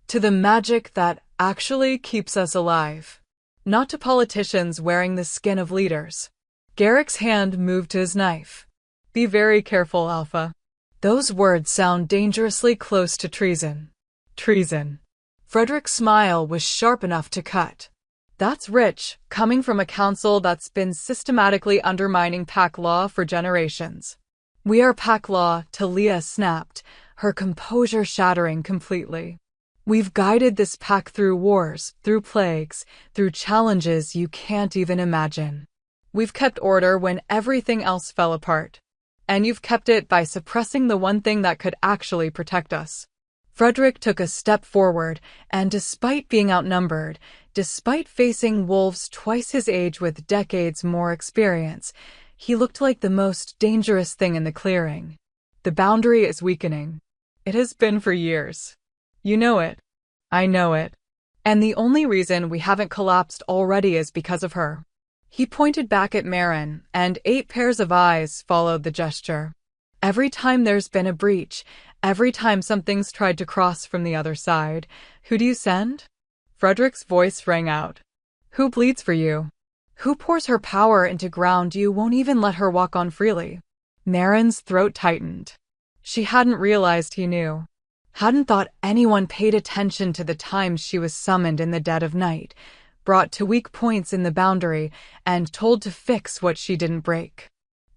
A: To the magic that actually keeps us alive. Not to politicians wearing the skin of leaders. Garrick's hand moved to his knife. Be very careful, Alpha. Those words sound dangerously close to treason. Treason. Frederick's smile was sharp enough to cut. That's rich, coming from a council that's been systematically undermining pack law for generations. We are pack law, Talia snapped, her composure shattering completely. We've guided this pack through wars, through plagues, through challenges you can't even imagine. We've kept order when everything else fell apart. And you've kept it by suppressing the one thing that could actually protect us. Frederick took a step forward, and despite being outnumbered, despite facing wolves twice his age with decades more experience, he looked like the most dangerous thing in the clearing. The boundary is weakening. It has been for years. You know it. I know it. And the only reason we haven't collapsed already is because of her. He pointed back at Marin, and 8 pairs of eyes followed the gesture. Every time there's been a breach, every time something's tried to cross from the other side, who do you send? Frederick's voice rang out. Who bleeds for you? Who pours her power into ground you won't even let her walk on freely? Marin's throat tightened. She hadn't realized he knew. Hadn't thought anyone paid attention to the times she was summoned in the dead of night, brought to weak points in the boundary, and told to fix what she didn't break.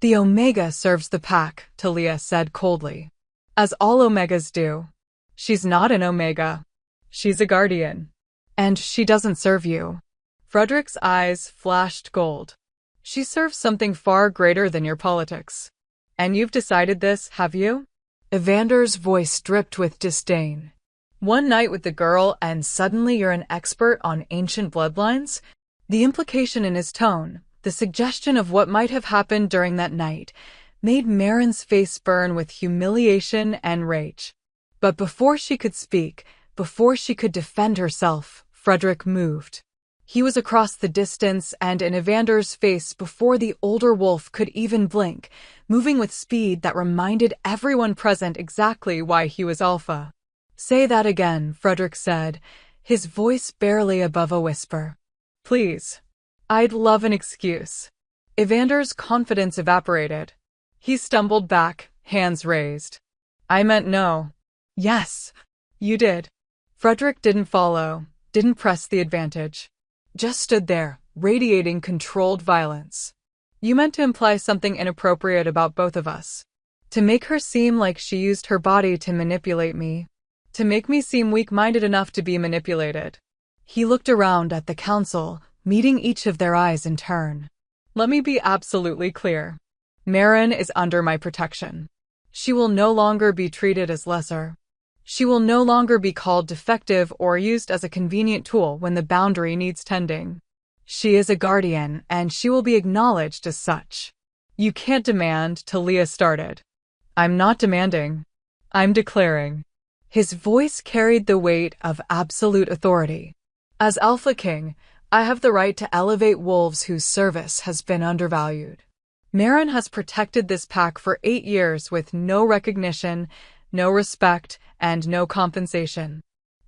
A: The Omega serves the pack, Talia said coldly. As all Omegas do. She's not an Omega. She's a guardian. And she doesn't serve you. Frederick's eyes flashed gold. She serves something far greater than your politics. And you've decided this, have you? Evander's voice dripped with disdain. One night with the girl and suddenly you're an expert on ancient bloodlines? The implication in his tone, the suggestion of what might have happened during that night, made Marin's face burn with humiliation and rage. But before she could speak, before she could defend herself, Frederick moved. He was across the distance and in Evander's face before the older wolf could even blink, moving with speed that reminded everyone present exactly why he was alpha. Say that again, Frederick said, his voice barely above a whisper. Please. I'd love an excuse. Evander's confidence evaporated. He stumbled back, hands raised. I meant no. Yes, you did. Frederick didn't follow, didn't press the advantage. Just stood there, radiating controlled violence. You meant to imply something inappropriate about both of us. To make her seem like she used her body to manipulate me. To make me seem weak-minded enough to be manipulated. He looked around at the council, meeting each of their eyes in turn. Let me be absolutely clear. Marin is under my protection. She will no longer be treated as lesser. She will no longer be called defective or used as a convenient tool when the boundary needs tending. She is a guardian, and she will be acknowledged as such. You can't demand, Talia started. I'm not demanding. I'm declaring. His voice carried the weight of absolute authority. As Alpha King, I have the right to elevate wolves whose service has been undervalued. Marin has protected this pack for 8 years with no recognition, no respect, and no compensation.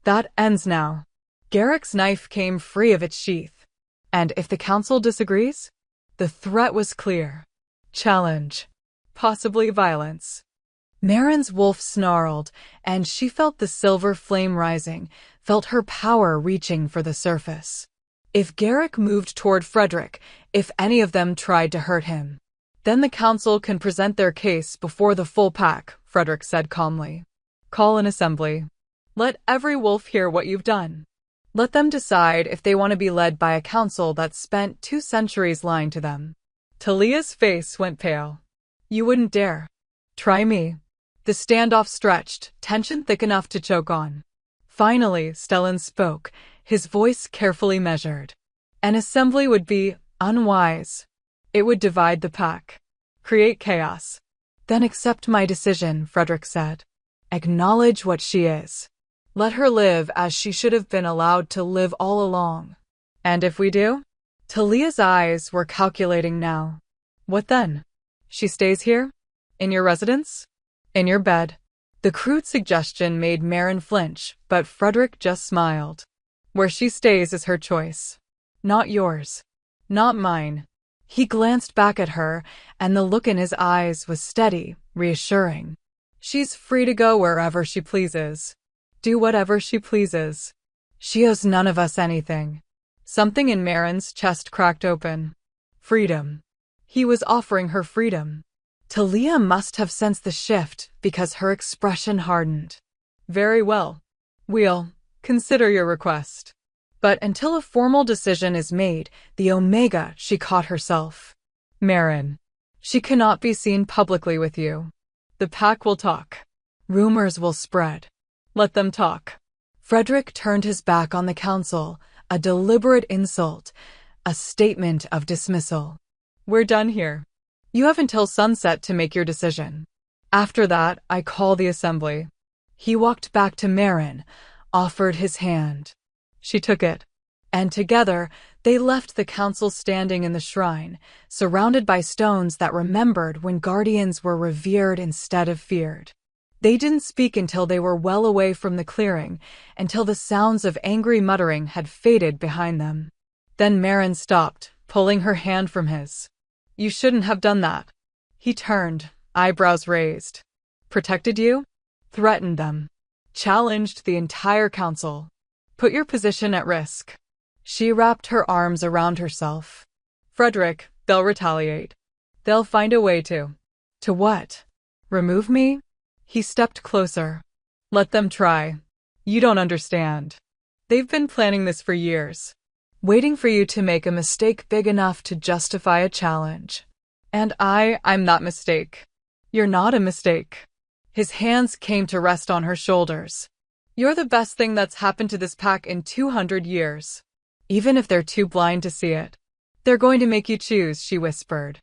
A: That ends now. Garrick's knife came free of its sheath. And if the council disagrees? The threat was clear. Challenge. Possibly violence. Marin's wolf snarled, and she felt the silver flame rising, felt her power reaching for the surface. If Garrick moved toward Frederick, if any of them tried to hurt him, then the council can present their case before the full pack, Frederick said calmly. Call an assembly. Let every wolf hear what you've done. Let them decide if they want to be led by a council that spent 2 centuries lying to them. Talia's face went pale. You wouldn't dare. Try me. The standoff stretched, tension thick enough to choke on. Finally, Stellan spoke, his voice carefully measured. An assembly would be unwise. It would divide the pack. Create chaos. Then accept my decision, Frederick said. Acknowledge what she is. Let her live as she should have been allowed to live all along. And if we do? Talia's eyes were calculating now. What then? She stays here? In your residence? In your bed? The crude suggestion made Marin flinch, but Frederick just smiled. Where she stays is her choice. Not yours. Not mine. He glanced back at her, and the look in his eyes was steady, reassuring. She's free to go wherever she pleases. Do whatever she pleases. She owes none of us anything. Something in Marin's chest cracked open. Freedom. He was offering her freedom. Talia must have sensed the shift because her expression hardened. Very well. We'll consider your request. But until a formal decision is made, the Omega, she caught herself. Marin. She cannot be seen publicly with you. The pack will talk. Rumors will spread. Let them talk. Frederick turned his back on the council, a deliberate insult, a statement of dismissal. We're done here. You have until sunset to make your decision. After that, I call the assembly. He walked back to Marin, offered his hand. She took it, and together, They left the council standing in the shrine, surrounded by stones that remembered when guardians were revered instead of feared. They didn't speak until they were well away from the clearing, until the sounds of angry muttering had faded behind them. Then Marin stopped, pulling her hand from his. "You shouldn't have done that." He turned, eyebrows raised. "Protected you?" "Threatened them." "Challenged the entire council." "Put your position at risk." She wrapped her arms around herself. "Frederick, they'll retaliate. They'll find a way to." "To what? Remove me?" He stepped closer. "Let them try. You don't understand. They've been planning this for years. Waiting for you to make a mistake big enough to justify a challenge. And I'm that mistake." "You're not a mistake." His hands came to rest on her shoulders. "You're the best thing that's happened to this pack in 200 years. Even if they're too blind to see it. They're going to make you choose," she whispered.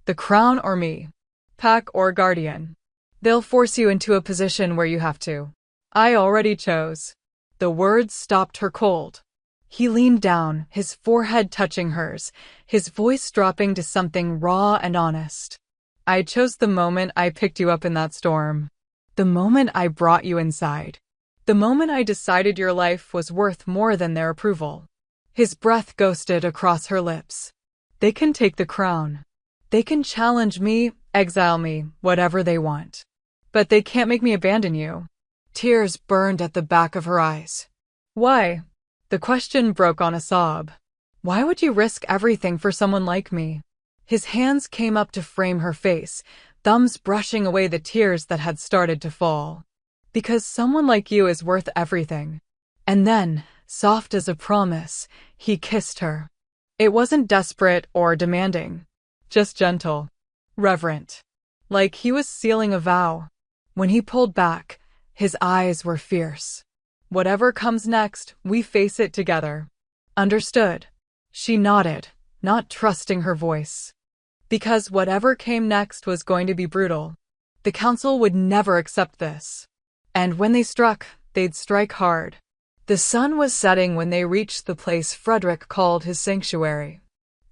A: "The crown or me. Pack or guardian. They'll force you into a position where you have to." "I already chose." The words stopped her cold. He leaned down, his forehead touching hers, his voice dropping to something raw and honest. "I chose the moment I picked you up in that storm. The moment I brought you inside. The moment I decided your life was worth more than their approval." His breath ghosted across her lips. "They can take the crown. They can challenge me, exile me, whatever they want. But they can't make me abandon you." Tears burned at the back of her eyes. "Why?" The question broke on a sob. "Why would you risk everything for someone like me?" His hands came up to frame her face, thumbs brushing away the tears that had started to fall. "Because someone like you is worth everything." And then, soft as a promise, he kissed her. It wasn't desperate or demanding, just gentle, reverent, like he was sealing a vow. When he pulled back, his eyes were fierce. "Whatever comes next, we face it together." "Understood." She nodded, not trusting her voice. Because whatever came next was going to be brutal. The council would never accept this. And when they struck, they'd strike hard. The sun was setting when they reached the place Frederick called his sanctuary.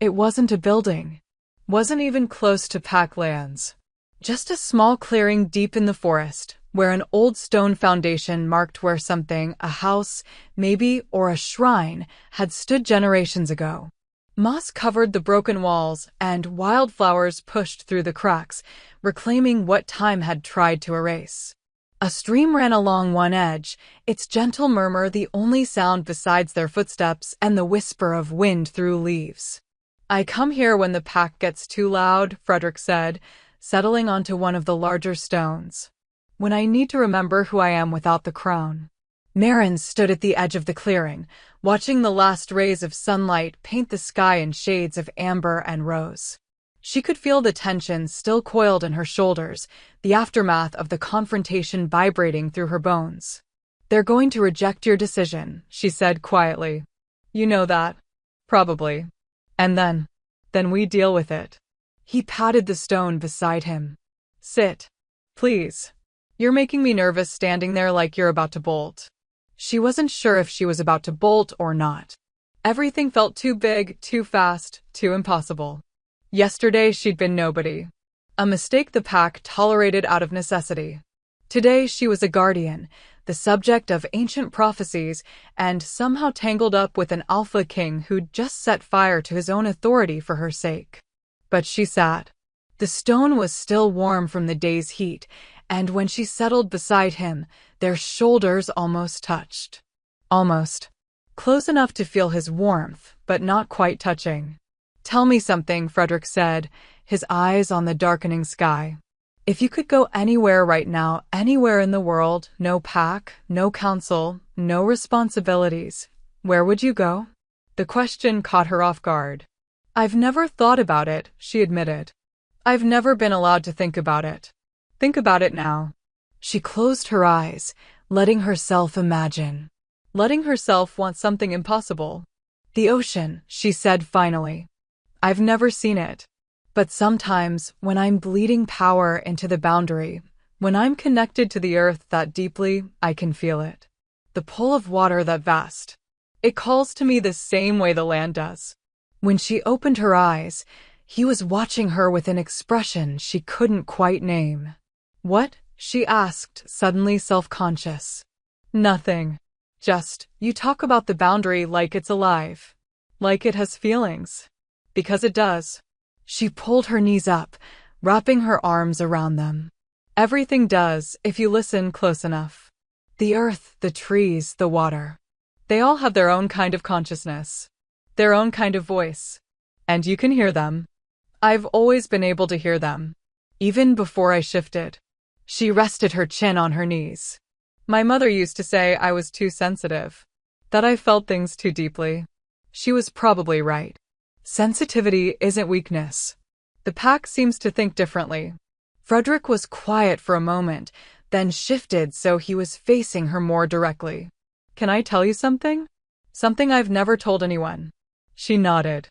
A: It wasn't a building. Wasn't even close to pack lands. Just a small clearing deep in the forest, where an old stone foundation marked where something, a house, maybe, or a shrine, had stood generations ago. Moss covered the broken walls, and wildflowers pushed through the cracks, reclaiming what time had tried to erase. A stream ran along one edge, its gentle murmur the only sound besides their footsteps and the whisper of wind through leaves. "I come here when the pack gets too loud," Frederick said, settling onto one of the larger stones. "When I need to remember who I am without the crown." Marin stood at the edge of the clearing, watching the last rays of sunlight paint the sky in shades of amber and rose. She could feel the tension still coiled in her shoulders, the aftermath of the confrontation vibrating through her bones. "They're going to reject your decision," she said quietly. "You know that. Probably. And then we deal with it." He patted the stone beside him. "Sit. Please. You're making me nervous standing there like you're about to bolt." She wasn't sure if she was about to bolt or not. Everything felt too big, too fast, too impossible. Yesterday she'd been nobody. A mistake the pack tolerated out of necessity. Today she was a guardian, the subject of ancient prophecies, and somehow tangled up with an alpha king who'd just set fire to his own authority for her sake. But she sat. The stone was still warm from the day's heat, and when she settled beside him, their shoulders almost touched. Almost. Close enough to feel his warmth, but not quite touching. "Tell me something," Frederick said, his eyes on the darkening sky. "If you could go anywhere right now, anywhere in the world, no pack, no council, no responsibilities, where would you go?" The question caught her off guard. "I've never thought about it," she admitted. "I've never been allowed to think about it. Think about it now." She closed her eyes, letting herself imagine. Letting herself want something impossible. "The ocean," she said finally. "I've never seen it. But sometimes, when I'm bleeding power into the boundary, when I'm connected to the earth that deeply, I can feel it. The pull of water that vast. It calls to me the same way the land does. When she opened her eyes, he was watching her with an expression she couldn't quite name. "What?" she asked, suddenly self-conscious. "Nothing. Just, you talk about the boundary like it's alive. Like it has feelings. Because it does." She pulled her knees up, wrapping her arms around them. "Everything does, if you listen close enough. The earth, the trees, the water. They all have their own kind of consciousness. Their own kind of voice. And you can hear them. I've always been able to hear them. Even before I shifted." She rested her chin on her knees. "My mother used to say I was too sensitive. That I felt things too deeply. She was probably right. Sensitivity isn't weakness. The pack seems to think differently." Frederick was quiet for a moment, then shifted so he was facing her more directly. "Can I tell you something? Something I've never told anyone." She nodded.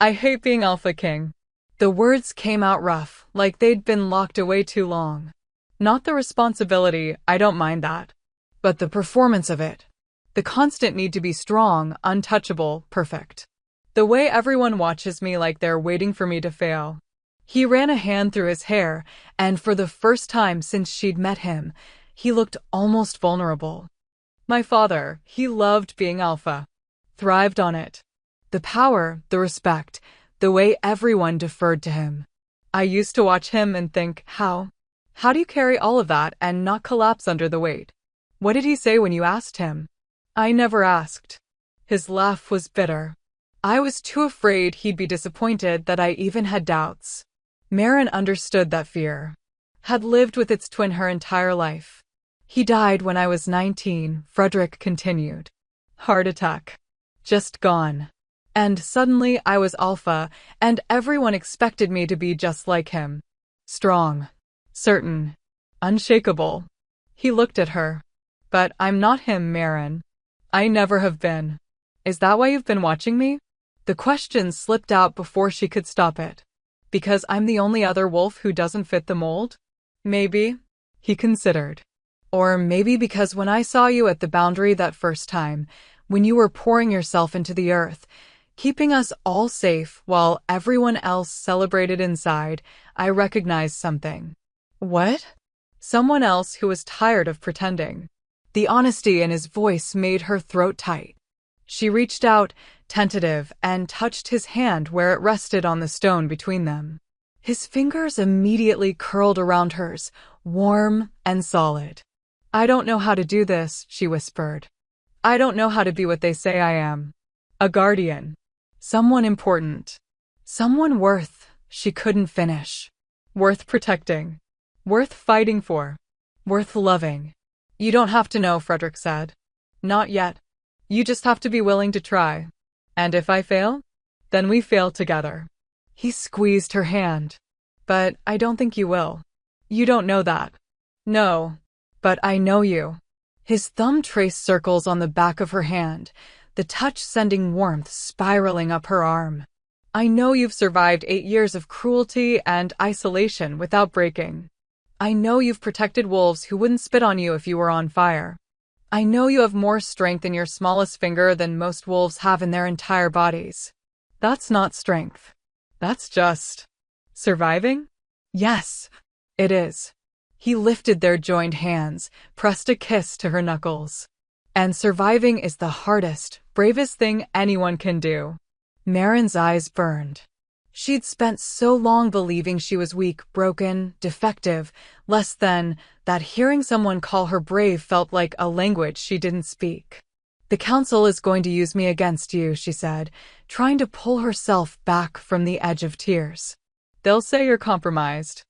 A: "I hate being Alpha King." The words came out rough, like they'd been locked away too long. "Not the responsibility, I don't mind that. But the performance of it. The constant need to be strong, untouchable, perfect. The way everyone watches me like they're waiting for me to fail." He ran a hand through his hair, and for the first time since she'd met him, he looked almost vulnerable. "My father, he loved being Alpha. Thrived on it. The power, the respect, the way everyone deferred to him. I used to watch him and think, how do you carry all of that and not collapse under the weight? What did he say when you asked him?" "I never asked." His laugh was bitter. "I was too afraid he'd be disappointed that I even had doubts." Maren understood that fear. Had lived with its twin her entire life. "He died when I was 19, Frederick continued. Heart attack. Just gone. And suddenly I was Alpha, and everyone expected me to be just like him. Strong. Certain. Unshakable." He looked at her. "But I'm not him, Maren. I never have been. Is that why you've been watching me?" The question slipped out before she could stop it. "Because I'm the only other wolf who doesn't fit the mold?" "Maybe," he considered. "Or maybe because when I saw you at the boundary that first time, when you were pouring yourself into the earth, keeping us all safe while everyone else celebrated inside, I recognized something." "What?" "Someone else who was tired of pretending." The honesty in his voice made her throat tight. She reached out, tentative, and touched his hand where it rested on the stone between them. His fingers immediately curled around hers, warm and solid. "I don't know how to do this," she whispered. "I don't know how to be what they say I am. A guardian. Someone important. Someone worth," she couldn't finish. "Worth protecting. Worth fighting for. Worth loving." "You don't have to know," Frederick said. "Not yet. You just have to be willing to try. And if I fail, then we fail together." He squeezed her hand. "But I don't think you will. You don't know that." "No. But I know you." His thumb traced circles on the back of her hand, the touch sending warmth spiraling up her arm. "I know you've survived 8 years of cruelty and isolation without breaking. I know you've protected wolves who wouldn't spit on you if you were on fire. I know you have more strength in your smallest finger than most wolves have in their entire bodies. That's not strength. That's just surviving?" "Yes, it is." He lifted their joined hands, pressed a kiss to her knuckles. "And surviving is the hardest, bravest thing anyone can do." Maren's eyes burned. She'd spent so long believing she was weak, broken, defective, less than, that hearing someone call her brave felt like a language she didn't speak. "The council is going to use me against you," she said, trying to pull herself back from the edge of tears. "They'll say you're compromised.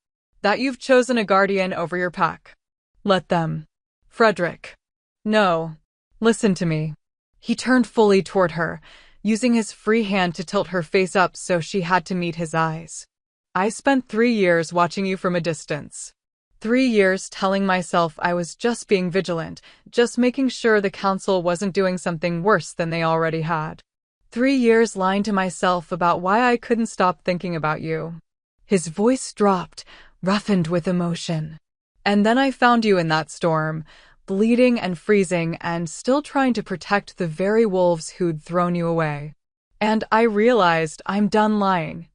A: That you've chosen a guardian over your pack. Let them." "Frederick. No. Listen to me." He turned fully toward her, using his free hand to tilt her face up so she had to meet his eyes. "I spent 3 years watching you from a distance. 3 years telling myself I was just being vigilant, just making sure the council wasn't doing something worse than they already had. 3 years lying to myself about why I couldn't stop thinking about you." His voice dropped, roughened with emotion. "And then I found you in that storm, bleeding and freezing and still trying to protect the very wolves who'd thrown you away. And I realized I'm done lying.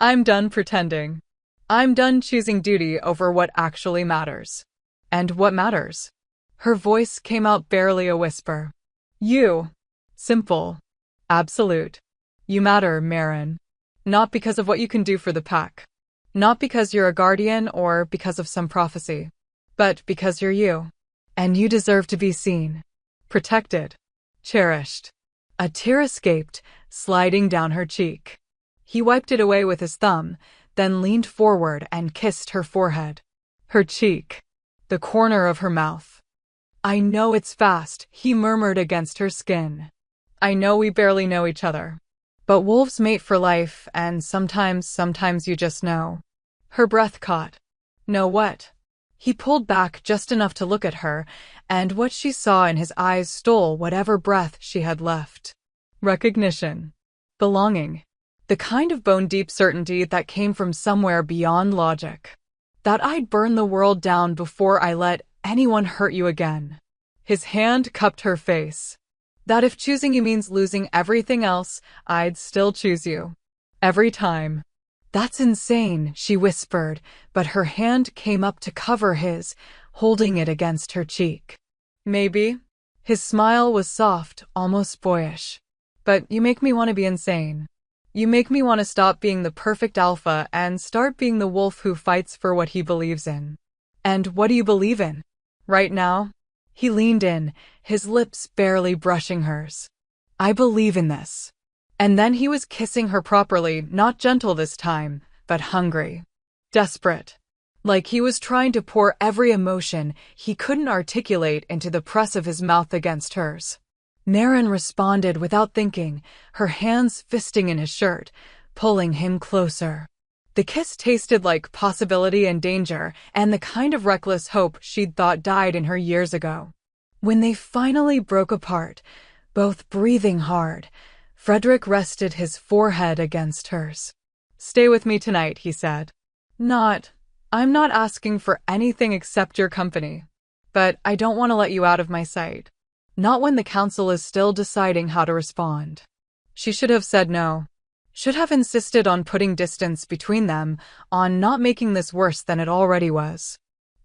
A: I'm done pretending. I'm done choosing duty over what actually matters. And what matters? Her voice came out barely a whisper. You. Simple. Absolute. You matter, Marin. Not because of what you can do for the pack. Not because you're a guardian or because of some prophecy. But because you're you. And you deserve to be seen. Protected. Cherished. A tear escaped, sliding down her cheek. He wiped it away with his thumb, then leaned forward and kissed her forehead. Her cheek. The corner of her mouth. I know it's fast, he murmured against her skin. I know we barely know each other. But wolves mate for life, and sometimes you just know. Her breath caught. Know what? He pulled back just enough to look at her, and what she saw in his eyes stole whatever breath she had left. Recognition. Belonging. The kind of bone-deep certainty that came from somewhere beyond logic. That I'd burn the world down before I let anyone hurt you again. His hand cupped her face. That if choosing you means losing everything else, I'd still choose you. Every time. That's insane, she whispered, but her hand came up to cover his, holding it against her cheek. Maybe. His smile was soft, almost boyish. But you make me want to be insane. You make me want to stop being the perfect alpha and start being the wolf who fights for what he believes in. And what do you believe in? Right now? He leaned in, his lips barely brushing hers. I believe in this. And then he was kissing her properly, not gentle this time, but hungry. Desperate. Like he was trying to pour every emotion he couldn't articulate into the press of his mouth against hers. Marin responded without thinking, her hands fisting in his shirt, pulling him closer. The kiss tasted like possibility and danger, and the kind of reckless hope she'd thought died in her years ago. When they finally broke apart, both breathing hard, Frederick rested his forehead against hers. Stay with me tonight, he said. I'm not asking for anything except your company. But I don't want to let you out of my sight. Not when the council is still deciding how to respond. She should have said no. Should have insisted on putting distance between them, on not making this worse than it already was.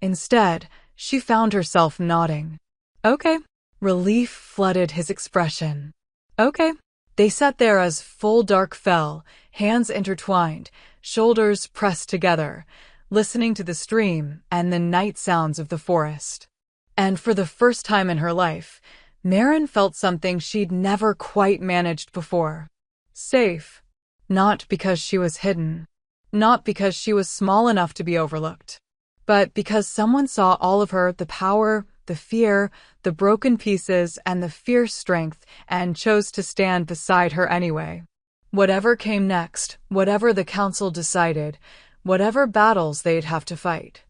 A: Instead, she found herself nodding. Okay. Relief flooded his expression. Okay. They sat there as full dark fell, hands intertwined, shoulders pressed together, listening to the stream and the night sounds of the forest. And for the first time in her life, Marin felt something she'd never quite managed before. Safe. Not because she was hidden. Not because she was small enough to be overlooked. But because someone saw all of her, the power, the fear, the broken pieces, and the fierce strength, and chose to stand beside her anyway. Whatever came next, whatever the council decided, whatever battles they'd have to fight,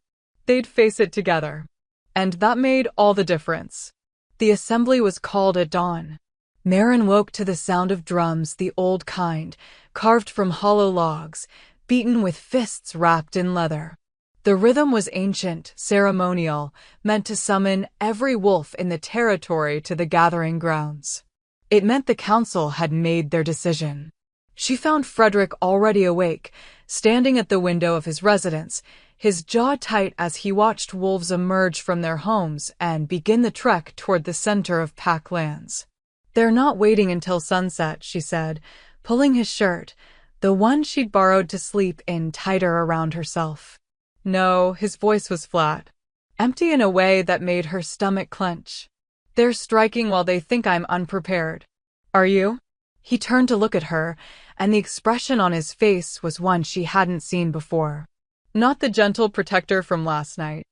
A: they'd face it together. And that made all the difference. The assembly was called at dawn. Marin woke to the sound of drums, the old kind, carved from hollow logs, beaten with fists wrapped in leather. The rhythm was ancient, ceremonial, meant to summon every wolf in the territory to the gathering grounds. It meant the council had made their decision. She found Frederick already awake, standing at the window of his residence, his jaw tight as he watched wolves emerge from their homes and begin the trek toward the center of Pack lands. They're not waiting until sunset, she said, pulling his shirt, the one she'd borrowed to sleep in, tighter around herself. No, his voice was flat, empty in a way that made her stomach clench. They're striking while they think I'm unprepared. Are you? He turned to look at her, and the expression on his face was one she hadn't seen before. Not the gentle protector from last night.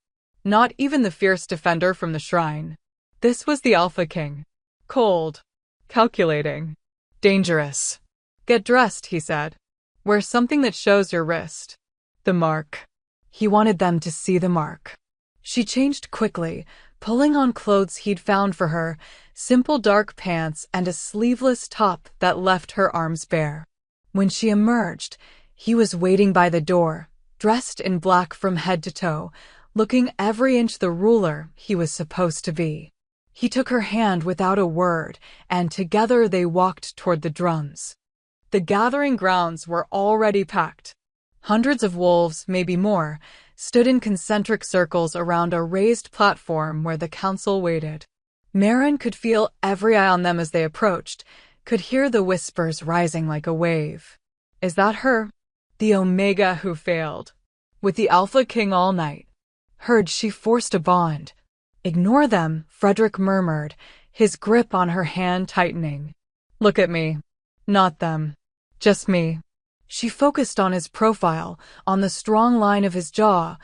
A: Not even the fierce defender from the shrine. This was the Alpha King. Cold. Calculating. Dangerous. Get dressed, he said. Wear something that shows your wrist. The mark. He wanted them to see the mark. She changed quickly, pulling on clothes he'd found for her, simple dark pants and a sleeveless top that left her arms bare. When she emerged, he was waiting by the door, dressed in black from head to toe, looking every inch the ruler he was supposed to be. He took her hand without a word, and together they walked toward the drums. The gathering grounds were already packed. Hundreds of wolves, maybe more, stood in concentric circles around a raised platform where the council waited. Maren could feel every eye on them as they approached, could hear the whispers rising like a wave. Is that her? The Omega who failed. With the Alpha King all night. Heard she forced a bond. Ignore them, Frederick murmured, his grip on her hand tightening. Look at me. Not them. Just me. She focused on his profile, on the strong line of his jaw,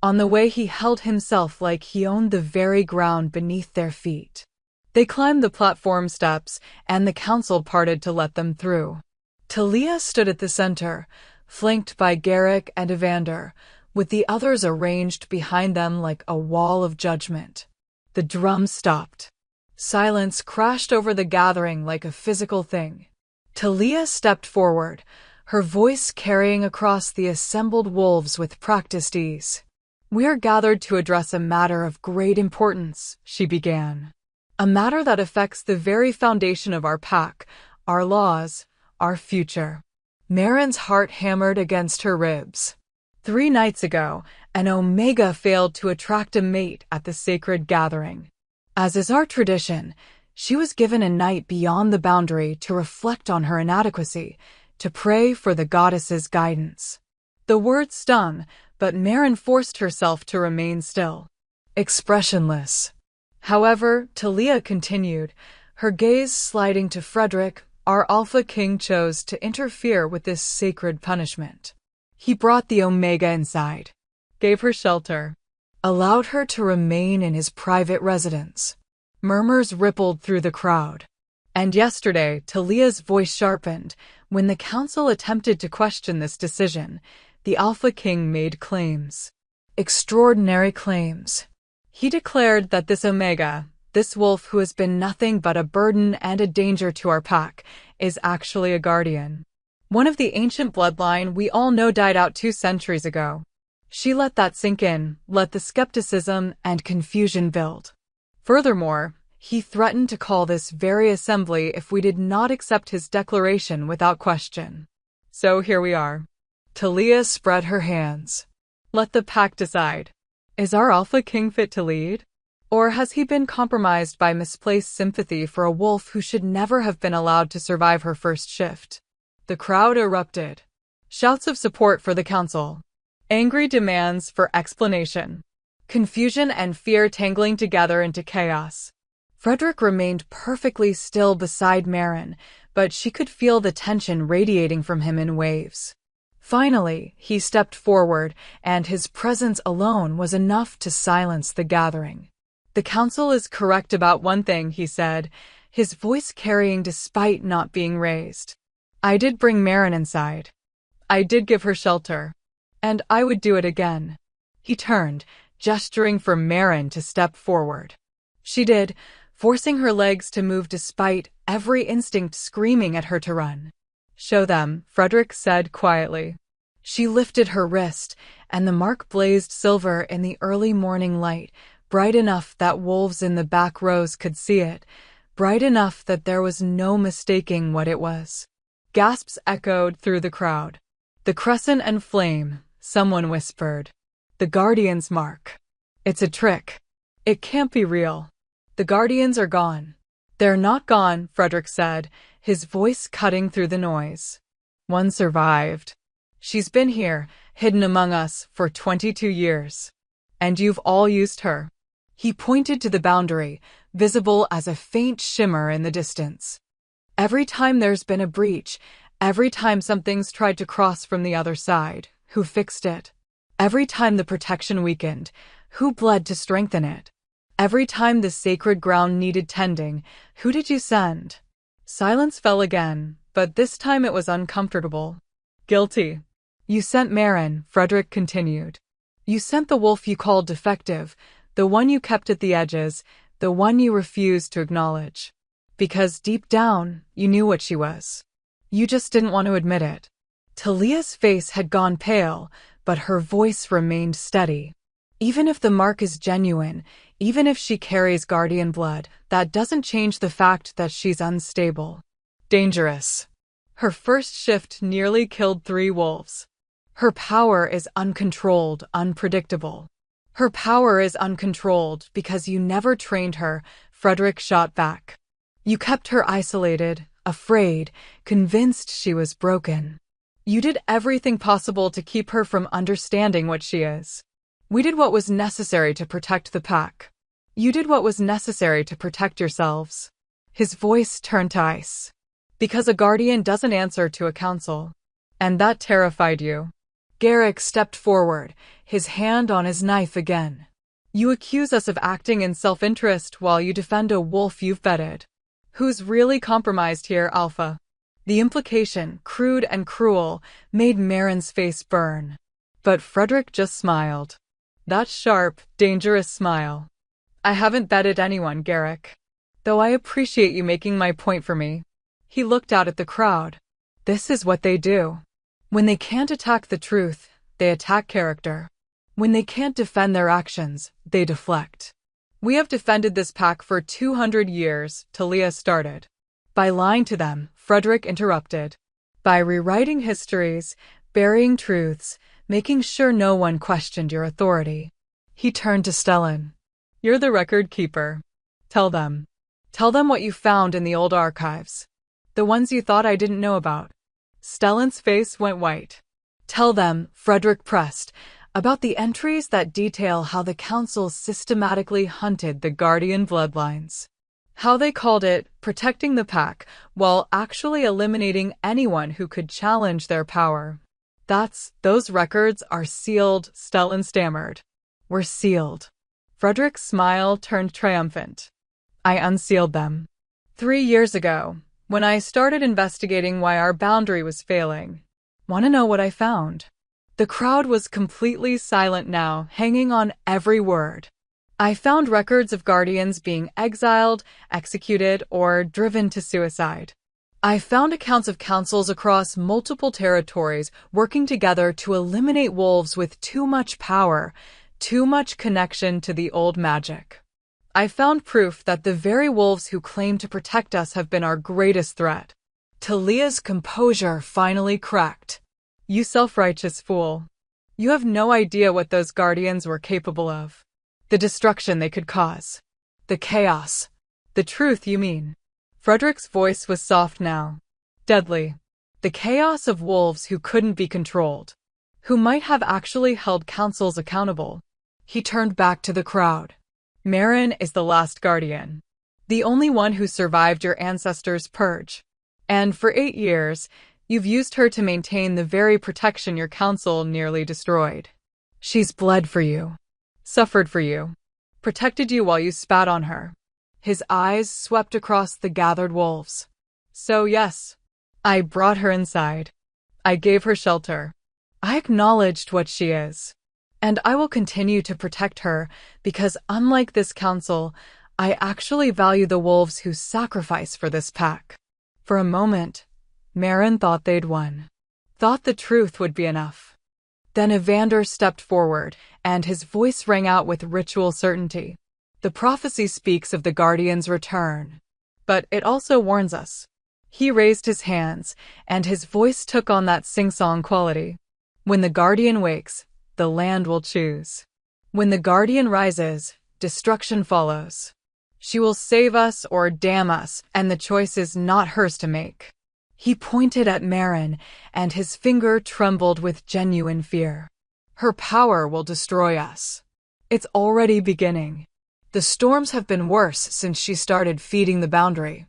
A: on the way he held himself like he owned the very ground beneath their feet. They climbed the platform steps, and the council parted to let them through. Talia stood at the center, flanked by Garrick and Evander, with the others arranged behind them like a wall of judgment. The drums stopped. Silence crashed over the gathering like a physical thing. Talia stepped forward, her voice carrying across the assembled wolves with practiced ease. We are gathered to address a matter of great importance, she began. A matter that affects the very foundation of our pack, our laws, our future. Maren's heart hammered against her ribs. 3 nights ago, an Omega failed to attract a mate at the sacred gathering. As is our tradition, she was given a night beyond the boundary to reflect on her inadequacy, to pray for the goddess's guidance. The words stung, but Maren forced herself to remain still, expressionless. However, Talia continued, her gaze sliding to Frederick. Our Alpha King chose to interfere with this sacred punishment. He brought the Omega inside, gave her shelter, allowed her to remain in his private residence. Murmurs rippled through the crowd. And yesterday, Talia's voice sharpened. When the council attempted to question this decision, the Alpha King made claims. Extraordinary claims. He declared that this Omega, this wolf who has been nothing but a burden and a danger to our pack, is actually a guardian. One of the ancient bloodline we all know died out 2 centuries ago. She let that sink in, let the skepticism and confusion build. Furthermore, he threatened to call this very assembly if we did not accept his declaration without question. So here we are. Talia spread her hands. Let the pack decide. Is our Alpha King fit to lead? Or has he been compromised by misplaced sympathy for a wolf who should never have been allowed to survive her first shift? The crowd erupted. Shouts of support for the council. Angry demands for explanation. Confusion and fear tangling together into chaos. Frederick remained perfectly still beside Maren, but she could feel the tension radiating from him in waves. Finally, he stepped forward, and his presence alone was enough to silence the gathering. The council is correct about one thing, he said, his voice carrying despite not being raised. I did bring Maren inside. I did give her shelter. And I would do it again. He turned, gesturing for Maren to step forward. She did, forcing her legs to move despite every instinct screaming at her to run. Show them, Frederick said quietly. She lifted her wrist, and the mark blazed silver in the early morning light, bright enough that wolves in the back rows could see it, bright enough that there was no mistaking what it was. Gasps echoed through the crowd. The crescent and flame, someone whispered. The Guardian's mark. It's a trick. It can't be real. The Guardians are gone. They're not gone, Frederick said, his voice cutting through the noise. One survived. She's been here, hidden among us, for 22 years. And you've all used her. He pointed to the boundary, visible as a faint shimmer in the distance. Every time there's been a breach, every time something's tried to cross from the other side, who fixed it? Every time the protection weakened, who bled to strengthen it? Every time the sacred ground needed tending, who did you send? Silence fell again, but this time it was uncomfortable. Guilty. You sent Maren, Frederick continued. You sent the wolf you called defective, the one you kept at the edges, the one you refused to acknowledge. Because deep down, you knew what she was. You just didn't want to admit it. Talia's face had gone pale, but her voice remained steady. Even if the mark is genuine, even if she carries guardian blood, that doesn't change the fact that she's unstable. Dangerous. Her first shift nearly killed 3 wolves. Her power is uncontrolled, unpredictable. Her power is uncontrolled because you never trained her, Frederick shot back. You kept her isolated, afraid, convinced she was broken. You did everything possible to keep her from understanding what she is. We did what was necessary to protect the pack. You did what was necessary to protect yourselves. His voice turned to ice. Because a guardian doesn't answer to a council. And that terrified you. Garrick stepped forward, his hand on his knife again. You accuse us of acting in self-interest while you defend a wolf you've bedded. Who's really compromised here, Alpha? The implication, crude and cruel, made Marin's face burn. But Frederick just smiled. That sharp, dangerous smile. I haven't bedded anyone, Garrick. Though I appreciate you making my point for me. He looked out at the crowd. This is what they do. When they can't attack the truth, they attack character. When they can't defend their actions, they deflect. We have defended this pack for 200 years, Talia started. By lying to them, Frederick interrupted. By rewriting histories, burying truths, making sure no one questioned your authority. He turned to Stellan. You're the record keeper. Tell them. Tell them what you found in the old archives. The ones you thought I didn't know about. Stellan's face went white. Tell them, Frederick pressed, about the entries that detail how the council systematically hunted the Guardian bloodlines. How they called it protecting the pack, while actually eliminating anyone who could challenge their power. Those records are sealed, Stellan stammered. We're sealed. Frederick's smile turned triumphant. I unsealed them. 3 years ago, when I started investigating why our boundary was failing. Want to know what I found? The crowd was completely silent now, hanging on every word. I found records of guardians being exiled, executed, or driven to suicide. I found accounts of councils across multiple territories working together to eliminate wolves with too much power, too much connection to the old magic. I found proof that the very wolves who claim to protect us have been our greatest threat. Talia's composure finally cracked. You self-righteous fool. You have no idea what those guardians were capable of. The destruction they could cause. The chaos. The truth, you mean. Frederick's voice was soft now. Deadly. The chaos of wolves who couldn't be controlled. Who might have actually held councils accountable. He turned back to the crowd. Marin is the last guardian. The only one who survived your ancestors' purge. And for 8 years, you've used her to maintain the very protection your council nearly destroyed. She's bled for you. Suffered for you. Protected you while you spat on her. His eyes swept across the gathered wolves. So yes, I brought her inside. I gave her shelter. I acknowledged what she is. And I will continue to protect her because unlike this council, I actually value the wolves who sacrifice for this pack. For a moment, Marin thought they'd won. Thought the truth would be enough. Then Evander stepped forward, and his voice rang out with ritual certainty. The prophecy speaks of the Guardian's return. But it also warns us. He raised his hands, and his voice took on that sing-song quality. When the Guardian wakes, the land will choose. When the Guardian rises, destruction follows. She will save us or damn us, and the choice is not hers to make. He pointed at Marin, and his finger trembled with genuine fear. Her power will destroy us. It's already beginning. The storms have been worse since she started feeding the boundary.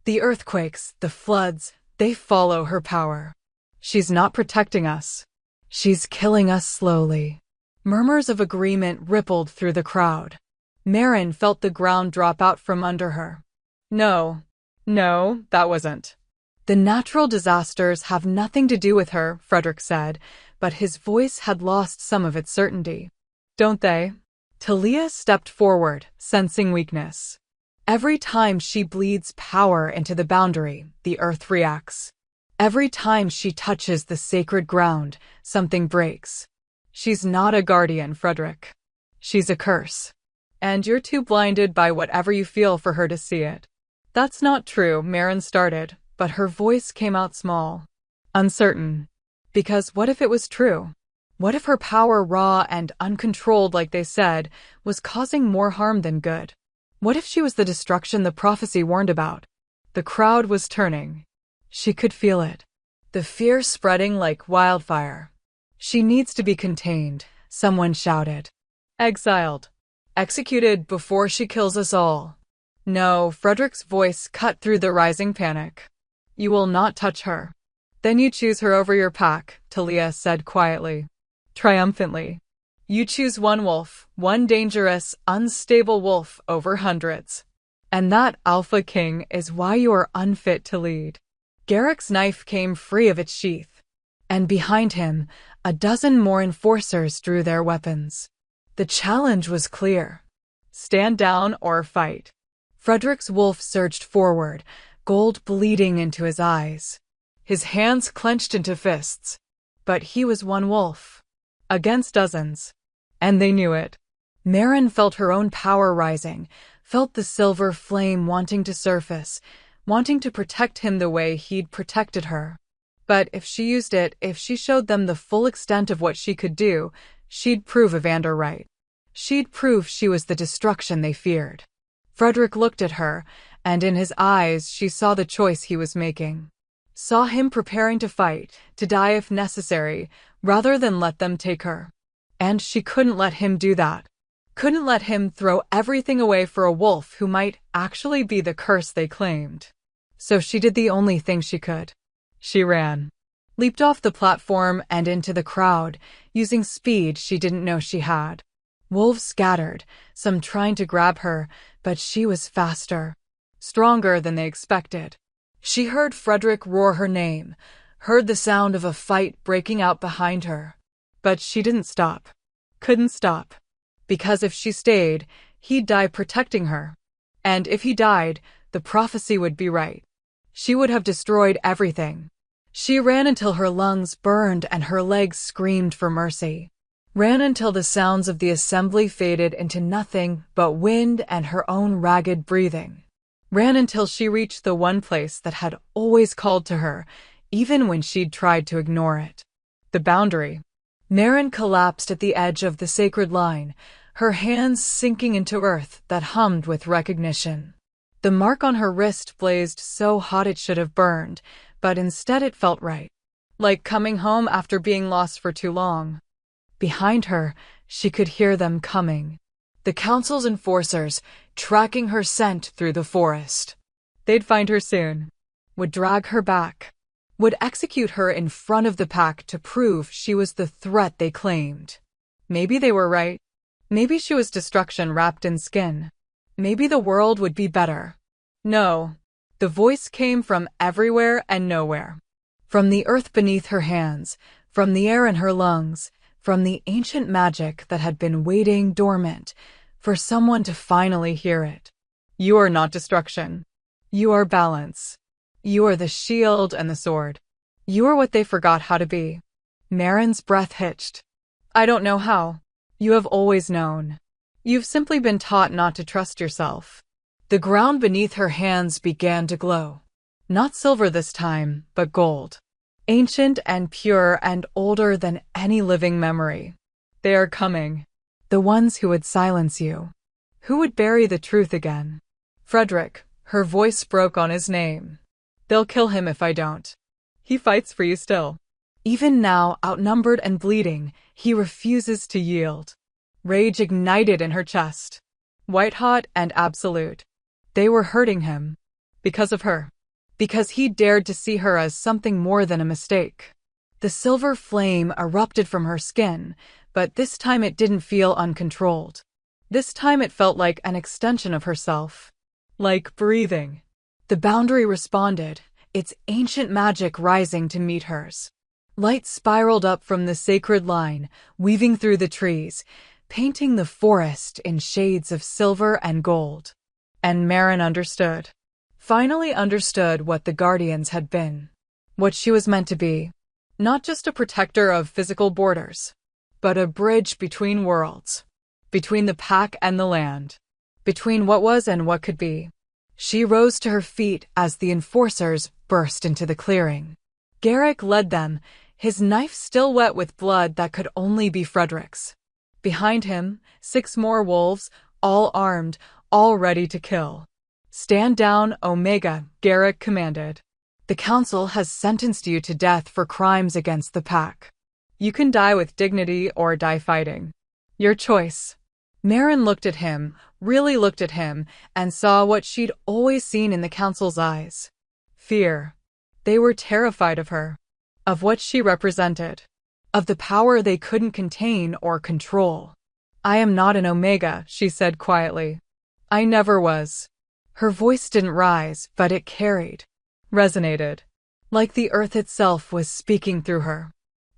A: The earthquakes, the floods, they follow her power. She's not protecting us. She's killing us slowly. Murmurs of agreement rippled through the crowd. Marin felt the ground drop out from under her. No, that wasn't. The natural disasters have nothing to do with her, Frederick said, but his voice had lost some of its certainty. Don't they? Talia stepped forward, sensing weakness. Every time she bleeds power into the boundary, the earth reacts. Every time she touches the sacred ground, something breaks. She's not a guardian, Frederick. She's a curse. And you're too blinded by whatever you feel for her to see it. That's not true, Marin started, but her voice came out small, uncertain. Because what if it was true? What if her power, raw and uncontrolled like they said, was causing more harm than good? What if she was the destruction the prophecy warned about? The crowd was turning. She could feel it. The fear spreading like wildfire. She needs to be contained, someone shouted. Exiled. Executed before she kills us all. No, Frederick's voice cut through the rising panic. You will not touch her. Then you choose her over your pack, Talia said quietly, triumphantly. You choose one wolf, one dangerous, unstable wolf over hundreds. And that Alpha King is why you are unfit to lead. Garrick's knife came free of its sheath. And behind him, a dozen more enforcers drew their weapons. The challenge was clear. Stand down or fight. Frederick's wolf surged forward, gold bleeding into his eyes. His hands clenched into fists. But he was one wolf. Against dozens. And they knew it. Maren felt her own power rising, felt the silver flame wanting to surface, wanting to protect him the way he'd protected her. But if she used it, if she showed them the full extent of what she could do, she'd prove Evander right. She'd prove she was the destruction they feared. Frederick looked at her, and in his eyes she saw the choice he was making. Saw him preparing to fight, to die if necessary, rather than let them take her. And she couldn't let him do that. Couldn't let him throw everything away for a wolf who might actually be the curse they claimed. So she did the only thing she could. She ran. Leaped off the platform and into the crowd, using speed she didn't know she had. Wolves scattered, some trying to grab her, but she was faster. Stronger than they expected. She heard Frederick roar her name, heard the sound of a fight breaking out behind her. But she didn't stop. Couldn't stop. Because if she stayed, he'd die protecting her. And if he died, the prophecy would be right. She would have destroyed everything. She ran until her lungs burned and her legs screamed for mercy. Ran until the sounds of the assembly faded into nothing but wind and her own ragged breathing. Ran until she reached the one place that had always called to her, even when she'd tried to ignore it. The boundary. Maren collapsed at the edge of the sacred line, her hands sinking into earth that hummed with recognition. The mark on her wrist blazed so hot it should have burned, but instead it felt right. Like coming home after being lost for too long. Behind her, she could hear them coming. The council's enforcers, tracking her scent through the forest. They'd find her soon. Would drag her back. Would execute her in front of the pack to prove she was the threat they claimed. Maybe they were right. Maybe she was destruction wrapped in skin. Maybe the world would be better. No. The voice came from everywhere and nowhere. From the earth beneath her hands, from the air in her lungs, from the ancient magic that had been waiting dormant for someone to finally hear it. You are not destruction. You are balance. You are the shield and the sword. You are what they forgot how to be. Maren's breath hitched. I don't know how. You have always known. You've simply been taught not to trust yourself. The ground beneath her hands began to glow. Not silver this time, but gold. Ancient and pure and older than any living memory. They are coming. The ones who would silence you. Who would bury the truth again? Frederick, her voice broke on his name. They'll kill him if I don't. He fights for you still. Even now, outnumbered and bleeding, he refuses to yield. Rage ignited in her chest. White-hot and absolute. They were hurting him. Because of her. Because he dared to see her as something more than a mistake. The silver flame erupted from her skin, but this time it didn't feel uncontrolled. This time it felt like an extension of herself. Like breathing. The boundary responded, its ancient magic rising to meet hers. Light spiraled up from the sacred line, weaving through the trees, painting the forest in shades of silver and gold. And Maren understood. Finally understood what the Guardians had been. What she was meant to be. Not just a protector of physical borders, but a bridge between worlds. Between the pack and the land. Between what was and what could be. She rose to her feet as the enforcers burst into the clearing. Garrick led them, his knife still wet with blood that could only be Frederick's. Behind him, 6 more wolves, all armed, all ready to kill. "Stand down, Omega," Garrick commanded. "The council has sentenced you to death for crimes against the pack. You can die with dignity or die fighting. Your choice." Maren looked at him, really looked at him, and saw what she'd always seen in the council's eyes. Fear. They were terrified of her, of what she represented, of the power they couldn't contain or control. "I am not an Omega," she said quietly. "I never was." Her voice didn't rise, but it carried, resonated, like the earth itself was speaking through her.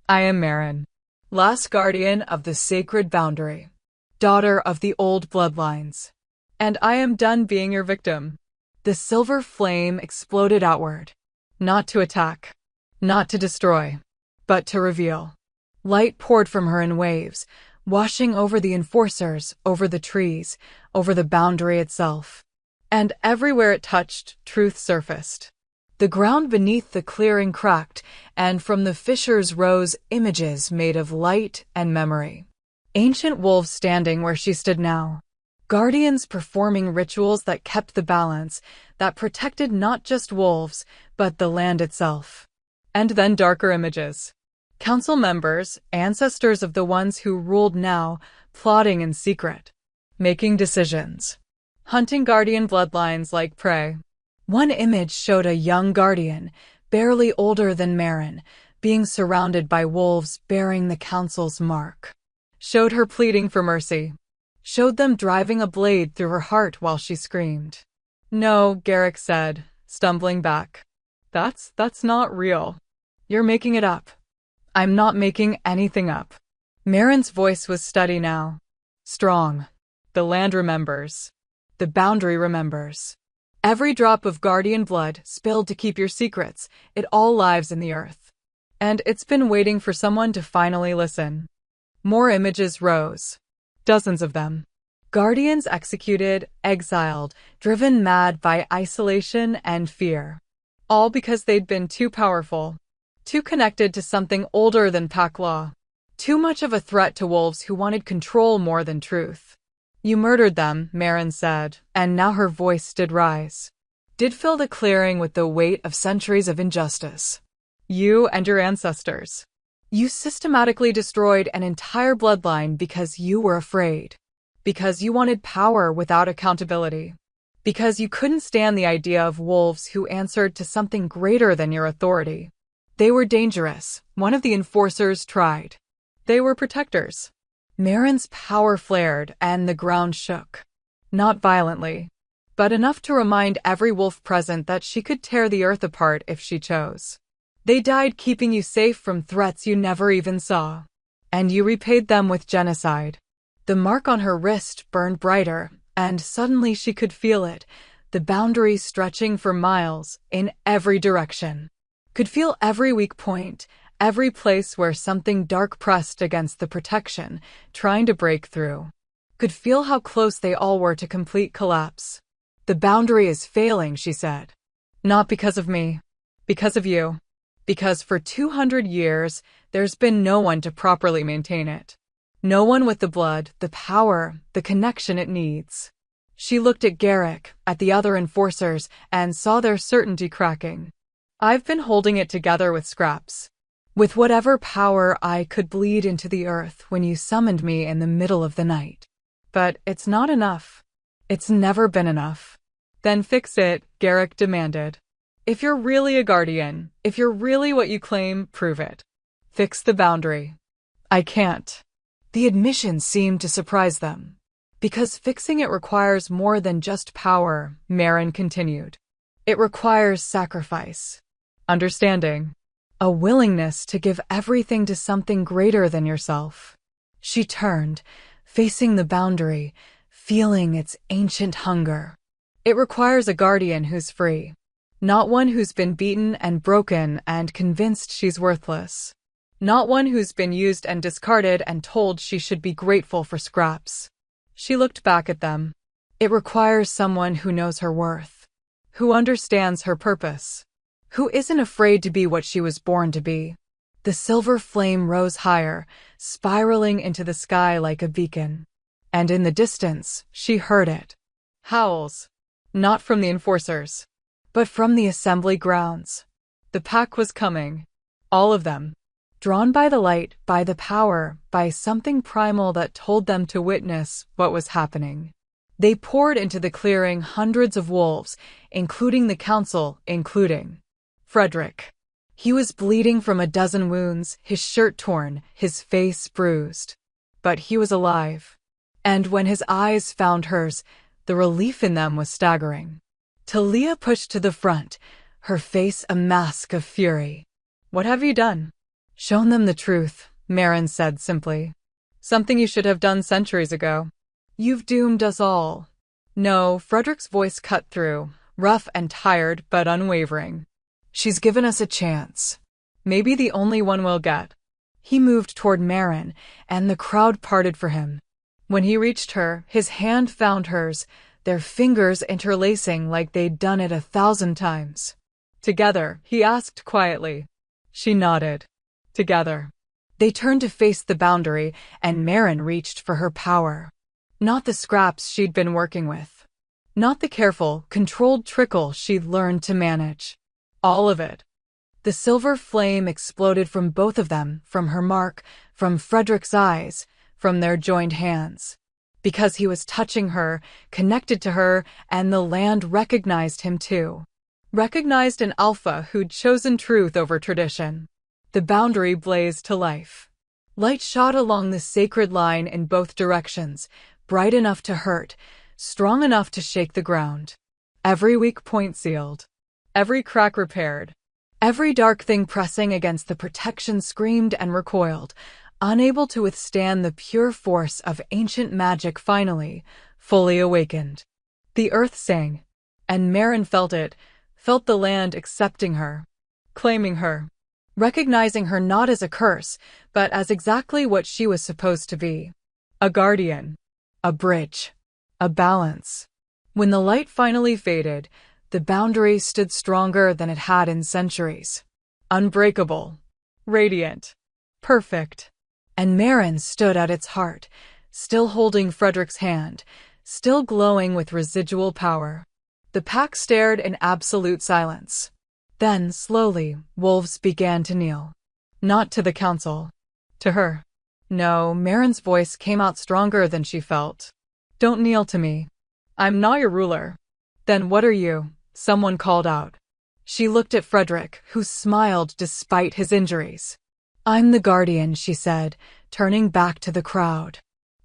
A: "I am Maren, last guardian of the sacred boundary, daughter of the old bloodlines, and I am done being your victim." The silver flame exploded outward, not to attack, not to destroy, but to reveal. Light poured from her in waves, washing over the enforcers, over the trees, over the boundary itself. And everywhere it touched, truth surfaced. The ground beneath the clearing cracked, and from the fissures rose images made of light and memory. Ancient wolves standing where she stood now. Guardians performing rituals that kept the balance, that protected not just wolves, but the land itself. And then darker images. Council members, ancestors of the ones who ruled now, plotting in secret, making decisions, hunting guardian bloodlines like prey. One image showed a young guardian, barely older than Maren, being surrounded by wolves bearing the council's mark. Showed her pleading for mercy. Showed them driving a blade through her heart while she screamed. "No," Garrick said, stumbling back. That's not real. You're making it up." "I'm not making anything up." Maren's voice was steady now. Strong. "The land remembers. The boundary remembers. Every drop of guardian blood spilled to keep your secrets, it all lives in the earth. And it's been waiting for someone to finally listen." More images rose. Dozens of them. Guardians executed, exiled, driven mad by isolation and fear. All because they'd been too powerful, too connected to something older than pack law, too much of a threat to wolves who wanted control more than truth. "You murdered them," Maren said, and now her voice did rise. Did fill the clearing with the weight of centuries of injustice. "You and your ancestors. You systematically destroyed an entire bloodline because you were afraid. Because you wanted power without accountability. Because you couldn't stand the idea of wolves who answered to something greater than your authority. They were dangerous," one of the enforcers tried. "They were protectors." Maren's power flared and the ground shook. Not violently, but enough to remind every wolf present that she could tear the earth apart if she chose. "They died keeping you safe from threats you never even saw. And you repaid them with genocide." The mark on her wrist burned brighter, and suddenly she could feel it, the boundary stretching for miles, in every direction. Could feel every weak point, every place where something dark pressed against the protection, trying to break through. Could feel how close they all were to complete collapse. "The boundary is failing," she said. "Not because of me. Because of you. Because for 200 years, there's been no one to properly maintain it. No one with the blood, the power, the connection it needs." She looked at Garrick, at the other enforcers, and saw their certainty cracking. "I've been holding it together with scraps. With whatever power I could bleed into the earth when you summoned me in the middle of the night. But it's not enough. It's never been enough." "Then fix it," Garrick demanded. "If you're really a guardian, if you're really what you claim, prove it. Fix the boundary." "I can't." The admission seemed to surprise them. "Because fixing it requires more than just power," Maren continued. "It requires sacrifice, understanding, a willingness to give everything to something greater than yourself." She turned, facing the boundary, feeling its ancient hunger. "It requires a guardian who's free. Not one who's been beaten and broken and convinced she's worthless. Not one who's been used and discarded and told she should be grateful for scraps." She looked back at them. "It requires someone who knows her worth. who understands her purpose, who isn't afraid to be what she was born to be. The silver flame rose higher, spiraling into the sky like a beacon. And in the distance, she heard it. Howls. Not from the enforcers, but from the assembly grounds. The pack was coming. All of them. Drawn by the light, by the power, by something primal that told them to witness what was happening. They poured into the clearing, hundreds of wolves, including the council, including Frederick. He was bleeding from a dozen wounds, his shirt torn, his face bruised. But he was alive. And when his eyes found hers, the relief in them was staggering. Talia pushed to the front, her face a mask of fury. "What have you done?" "Shown them the truth," Marin said simply. "Something you should have done centuries ago. You've doomed us all." "No," Frederick's voice cut through, rough and tired but unwavering. "She's given us a chance. Maybe the only one we'll get." He moved toward Marin, and the crowd parted for him. When he reached her, his hand found hers, their fingers interlacing like they'd done it 1,000 times. "Together," he asked quietly. She nodded. "Together." They turned to face the boundary, and Marin reached for her power. Not the scraps she'd been working with. Not the careful, controlled trickle she'd learned to manage. All of it. The silver flame exploded from both of them, from her mark, from Frederick's eyes, from their joined hands. Because he was touching her, connected to her, and the land recognized him too. Recognized an alpha who'd chosen truth over tradition. The boundary blazed to life. Light shot along the sacred line in both directions, bright enough to hurt, strong enough to shake the ground. Every weak point sealed. Every crack repaired. Every dark thing pressing against the protection screamed and recoiled, unable to withstand the pure force of ancient magic finally, fully awakened. The earth sang, and Marin felt it, felt the land accepting her, claiming her, recognizing her not as a curse, but as exactly what she was supposed to be. A guardian. A bridge. A balance. When the light finally faded, the boundary stood stronger than it had in centuries. Unbreakable. Radiant. Perfect. And Marin stood at its heart, still holding Frederick's hand, still glowing with residual power. The pack stared in absolute silence. Then, slowly, wolves began to kneel. Not to the council. To her. No, Marin's voice came out stronger than she felt. "Don't kneel to me. I'm not your ruler." "Then what are you?" someone called out. She looked at Frederick, who smiled despite his injuries. "I'm the guardian," she said, turning back to the crowd.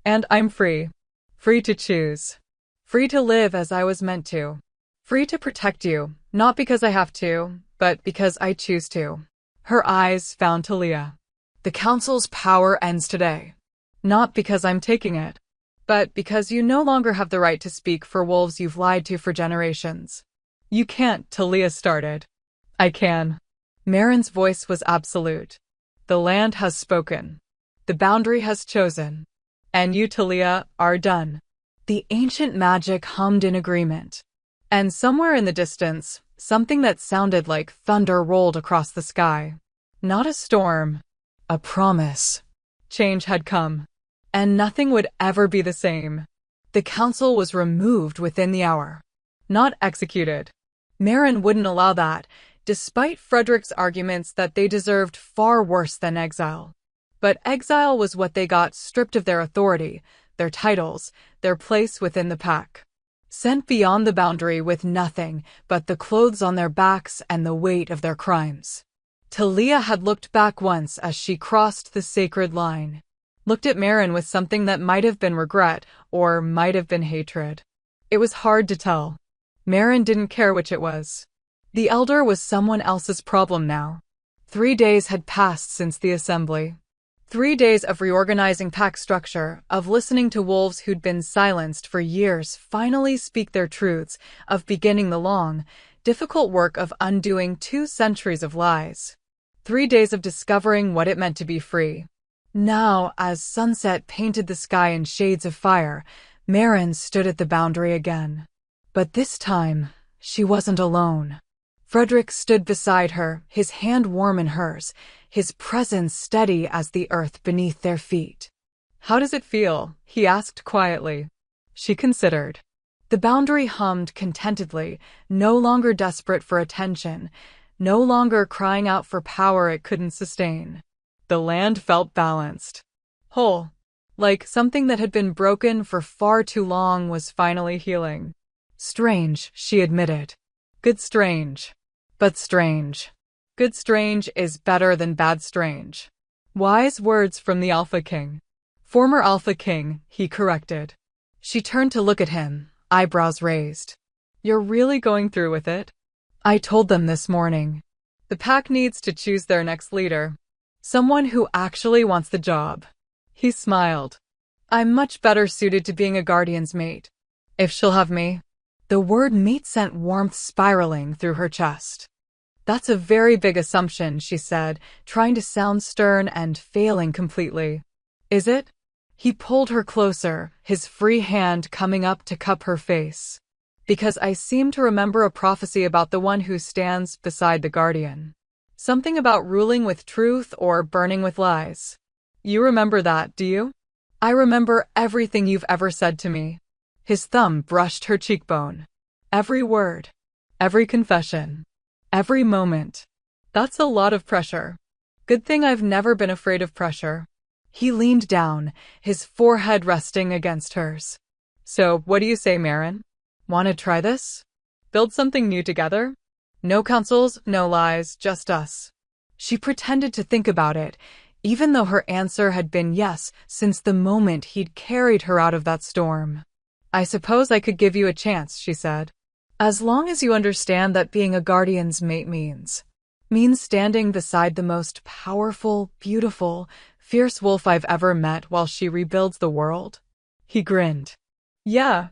A: "And I'm free. Free to choose. Free to live as I was meant to. Free to protect you, not because I have to, but because I choose to." Her eyes found Talia. "The council's power ends today. Not because I'm taking it, but because you no longer have the right to speak for wolves you've lied to for generations." "You can't," Talia started. "I can." Marin's voice was absolute. "The land has spoken. The boundary has chosen. And you, Talia, are done." The ancient magic hummed in agreement. And somewhere in the distance, something that sounded like thunder rolled across the sky. Not a storm. A promise. Change had come. And nothing would ever be the same. The council was removed within the hour. Not executed. Marin wouldn't allow that, despite Frederick's arguments that they deserved far worse than exile. But exile was what they got, stripped of their authority, their titles, their place within the pack. Sent beyond the boundary with nothing but the clothes on their backs and the weight of their crimes. Talia had looked back once as she crossed the sacred line. Looked at Marin with something that might have been regret or might have been hatred. It was hard to tell. Marin didn't care which it was. The elder was someone else's problem now. 3 days had passed since the assembly. 3 days of reorganizing pack structure, of listening to wolves who'd been silenced for years finally speak their truths, of beginning the long, difficult work of undoing 2 centuries of lies. 3 days of discovering what it meant to be free. Now, as sunset painted the sky in shades of fire, Marin stood at the boundary again. But this time, She wasn't alone. Frederick stood beside her, his hand warm in hers, his presence steady as the earth beneath their feet. "How does it feel?" he asked quietly. She considered. The boundary hummed contentedly, no longer desperate for attention, no longer crying out for power it couldn't sustain. The land felt balanced. Whole. Like something that had been broken for far too long was finally healing. Strange, she admitted. Good strange. But strange. Good strange is better than bad strange. Wise words from the Alpha King. Former Alpha King, he corrected. She turned to look at him, eyebrows raised. "You're really going through with it?" "I told them this morning. The pack needs to choose their next leader. Someone who actually wants the job." He smiled. "I'm much better suited to being a guardian's mate. If she'll have me." The word mate sent warmth spiraling through her chest. "That's a very big assumption," she said, trying to sound stern and failing completely. "Is it?" He pulled her closer, his free hand coming up to cup her face. "Because I seem to remember a prophecy about the one who stands beside the guardian. Something about ruling with truth or burning with lies. You remember that, do you?" "I remember everything you've ever said to me." His thumb brushed her cheekbone. "Every word. Every confession. Every moment. That's a lot of pressure. Good thing I've never been afraid of pressure." He leaned down, his forehead resting against hers. "So, what do you say, Marin? Want to try this? Build something new together? No councils, no lies, just us." She pretended to think about it, even though her answer had been yes since the moment he'd carried her out of that storm. "I suppose I could give you a chance," she said. "As long as you understand that being a guardian's mate means standing beside the most powerful, beautiful, fierce wolf I've ever met while she rebuilds the world." He grinned. "Yeah,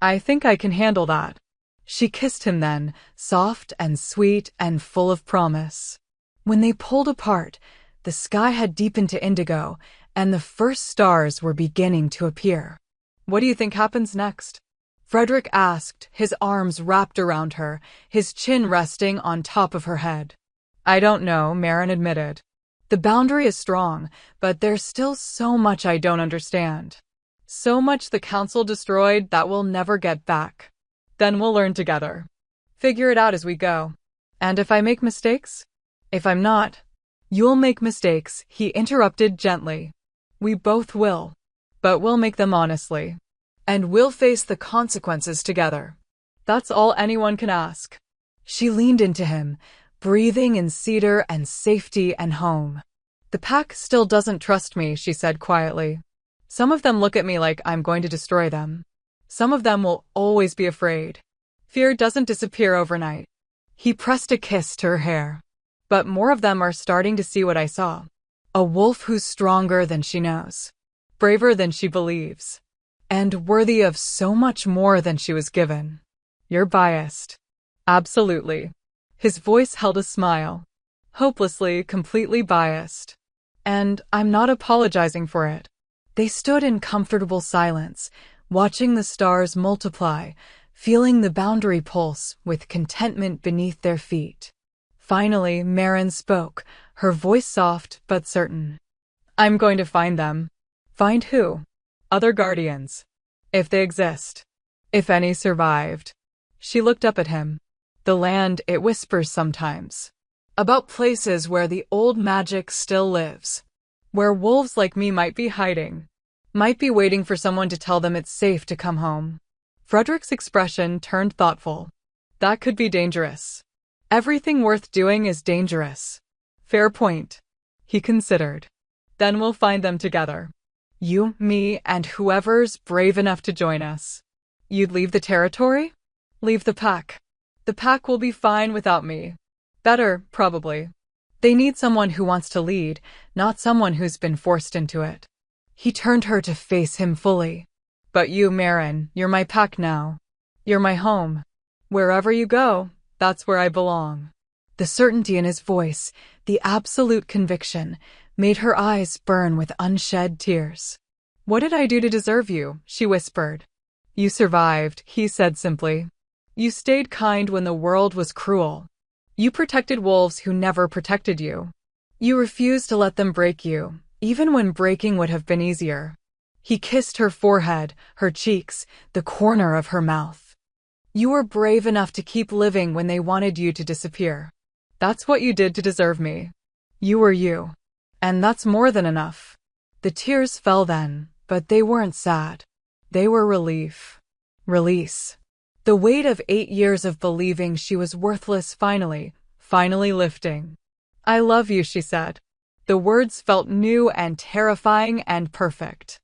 A: I think I can handle that." She kissed him then, soft and sweet and full of promise. When they pulled apart, the sky had deepened to indigo, and the first stars were beginning to appear. "What do you think happens next?" Frederick asked, his arms wrapped around her, his chin resting on top of her head. "I don't know," Marin admitted. "The boundary is strong, but there's still so much I don't understand. So much the council destroyed that we'll never get back. Then we'll learn together. Figure it out as we go. And if I make mistakes? If I'm not—" "You'll make mistakes," he interrupted gently. "We both will. But we'll make them honestly. And we'll face the consequences together. That's all anyone can ask." She leaned into him, breathing in cedar and safety and home. "The pack still doesn't trust me," she said quietly. "Some of them look at me like I'm going to destroy them. Some of them will always be afraid. Fear doesn't disappear overnight." He pressed a kiss to her hair. "But more of them are starting to see what I saw. A wolf who's stronger than she knows, braver than she believes, and worthy of so much more than she was given." "You're biased." "Absolutely." His voice held a smile. "Hopelessly, completely biased. And I'm not apologizing for it." They stood in comfortable silence, watching the stars multiply, feeling the boundary pulse with contentment beneath their feet. Finally, Marin spoke, her voice soft but certain. "I'm going to find them." "Find who?" "Other guardians. If they exist. If any survived." She looked up at him. "The land, it whispers sometimes. About places where the old magic still lives. Where wolves like me might be hiding. Might be waiting for someone to tell them it's safe to come home." Frederick's expression turned thoughtful. "That could be dangerous. Everything worth doing is dangerous." "Fair point." He considered. "Then we'll find them together. You, me, and whoever's brave enough to join us." "You'd leave the territory?" "Leave the pack. The pack will be fine without me. Better, probably. They need someone who wants to lead, not someone who's been forced into it." He turned her to face him fully. "But you, Marin, you're my pack now. You're my home. Wherever you go, that's where I belong." The certainty in his voice, the absolute conviction, made her eyes burn with unshed tears. "What did I do to deserve you?" she whispered. "You survived," he said simply. You stayed kind when the world was cruel. You protected wolves who never protected you. You refused to let them break you, even when breaking would have been easier. He kissed her forehead, her cheeks, the corner of her mouth. You were brave enough to keep living when they wanted you to disappear. That's what you did to deserve me. You were you. And that's more than enough. The tears fell then, but they weren't sad. They were relief. Release. The weight of 8 years of believing she was worthless finally lifting. I love you, she said. The words felt new and terrifying and perfect.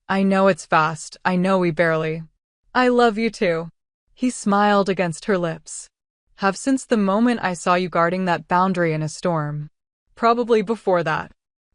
A: I know it's fast, I know we barely. I love you too. He smiled against her lips. Have since the moment I saw you guarding that boundary in a storm. Probably before that.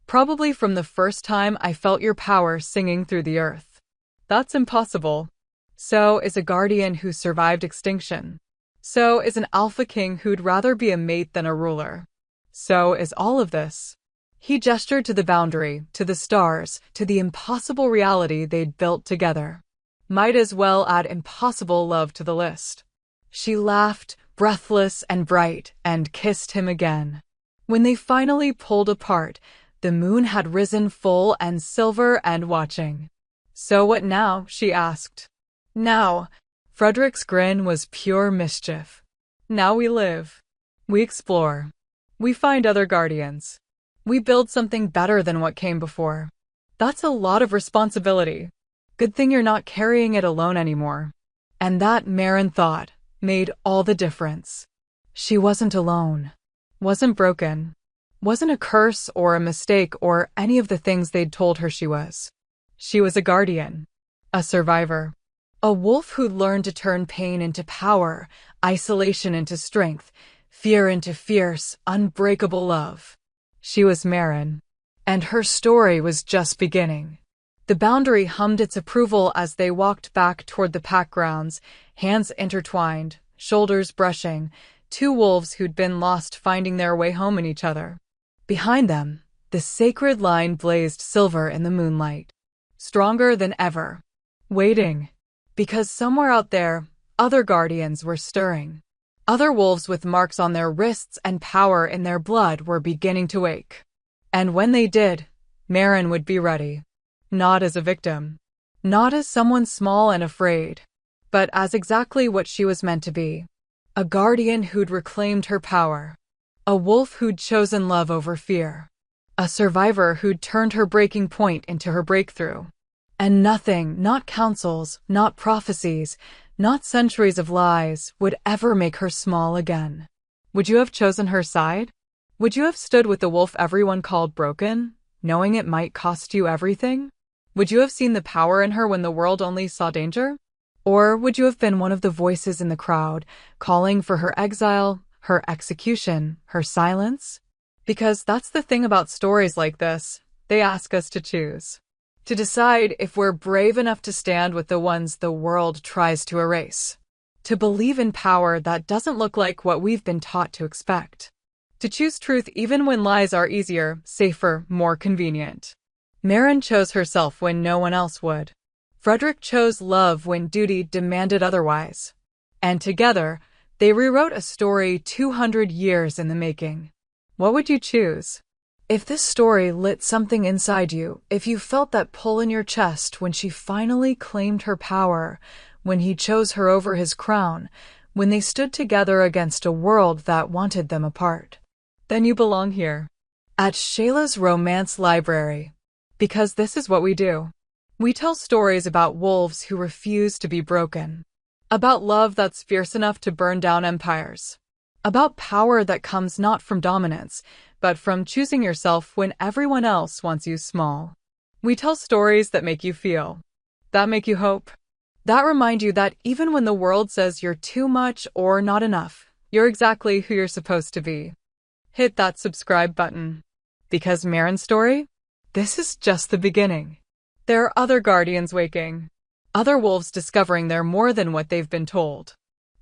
A: Probably from the first time I felt your power singing through the earth. That's impossible. So is a guardian who survived extinction. So is an alpha king who'd rather be a mate than a ruler. So is all of this. He gestured to the boundary, to the stars, to the impossible reality they'd built together. Might as well add impossible love to the list. She laughed, breathless and bright, and kissed him again. When they finally pulled apart, the moon had risen full and silver and watching. So what now? She asked. Now. Frederick's grin was pure mischief. Now we live. We explore. We find other guardians. We build something better than what came before. That's a lot of responsibility. Good thing you're not carrying it alone anymore. And that, Maren thought, made all the difference. She wasn't alone. Wasn't broken. Wasn't a curse or a mistake or any of the things they'd told her she was. She was a guardian. A survivor. A wolf who'd learned to turn pain into power, isolation into strength, fear into fierce, unbreakable love. She was Maren. And her story was just beginning. The boundary hummed its approval as they walked back toward the pack grounds, hands intertwined, shoulders brushing, two wolves who'd been lost finding their way home in each other. Behind them, the sacred line blazed silver in the moonlight. Stronger than ever. Waiting. Because somewhere out there, other guardians were stirring. Other wolves with marks on their wrists and power in their blood were beginning to wake. And when they did, Maren would be ready. Not as a victim. Not as someone small and afraid. But as exactly what she was meant to be. A guardian who'd reclaimed her power. A wolf who'd chosen love over fear. A survivor who'd turned her breaking point into her breakthrough. And nothing, not counsels, not prophecies, not centuries of lies, would ever make her small again. Would you have chosen her side? Would you have stood with the wolf everyone called broken, knowing it might cost you everything? Would you have seen the power in her when the world only saw danger? Or would you have been one of the voices in the crowd, calling for her exile, her execution, her silence? Because that's the thing about stories like this, they ask us to choose. To decide if we're brave enough to stand with the ones the world tries to erase. To believe in power that doesn't look like what we've been taught to expect. To choose truth even when lies are easier, safer, more convenient. Maren chose herself when no one else would. Frederick chose love when duty demanded otherwise. And together, they rewrote a story 200 years in the making. What would you choose? If this story lit something inside you, if you felt that pull in your chest when she finally claimed her power, when he chose her over his crown, when they stood together against a world that wanted them apart, then you belong here. At Shayla's Romance Library. Because this is what we do. We tell stories about wolves who refuse to be broken. About love that's fierce enough to burn down empires. About power that comes not from dominance, but from choosing yourself when everyone else wants you small. We tell stories that make you feel, that make you hope, that remind you that even when the world says you're too much or not enough, you're exactly who you're supposed to be. Hit that subscribe button. Because Maren's story? This is just the beginning. There are other guardians waking. Other wolves discovering they're more than what they've been told.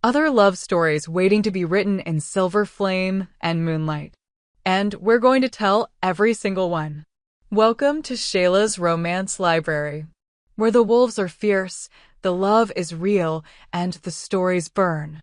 A: Other love stories waiting to be written in silver flame and moonlight. And we're going to tell every single one. Welcome to Shayla's Romance Library, where the wolves are fierce, The love is real and the stories burn.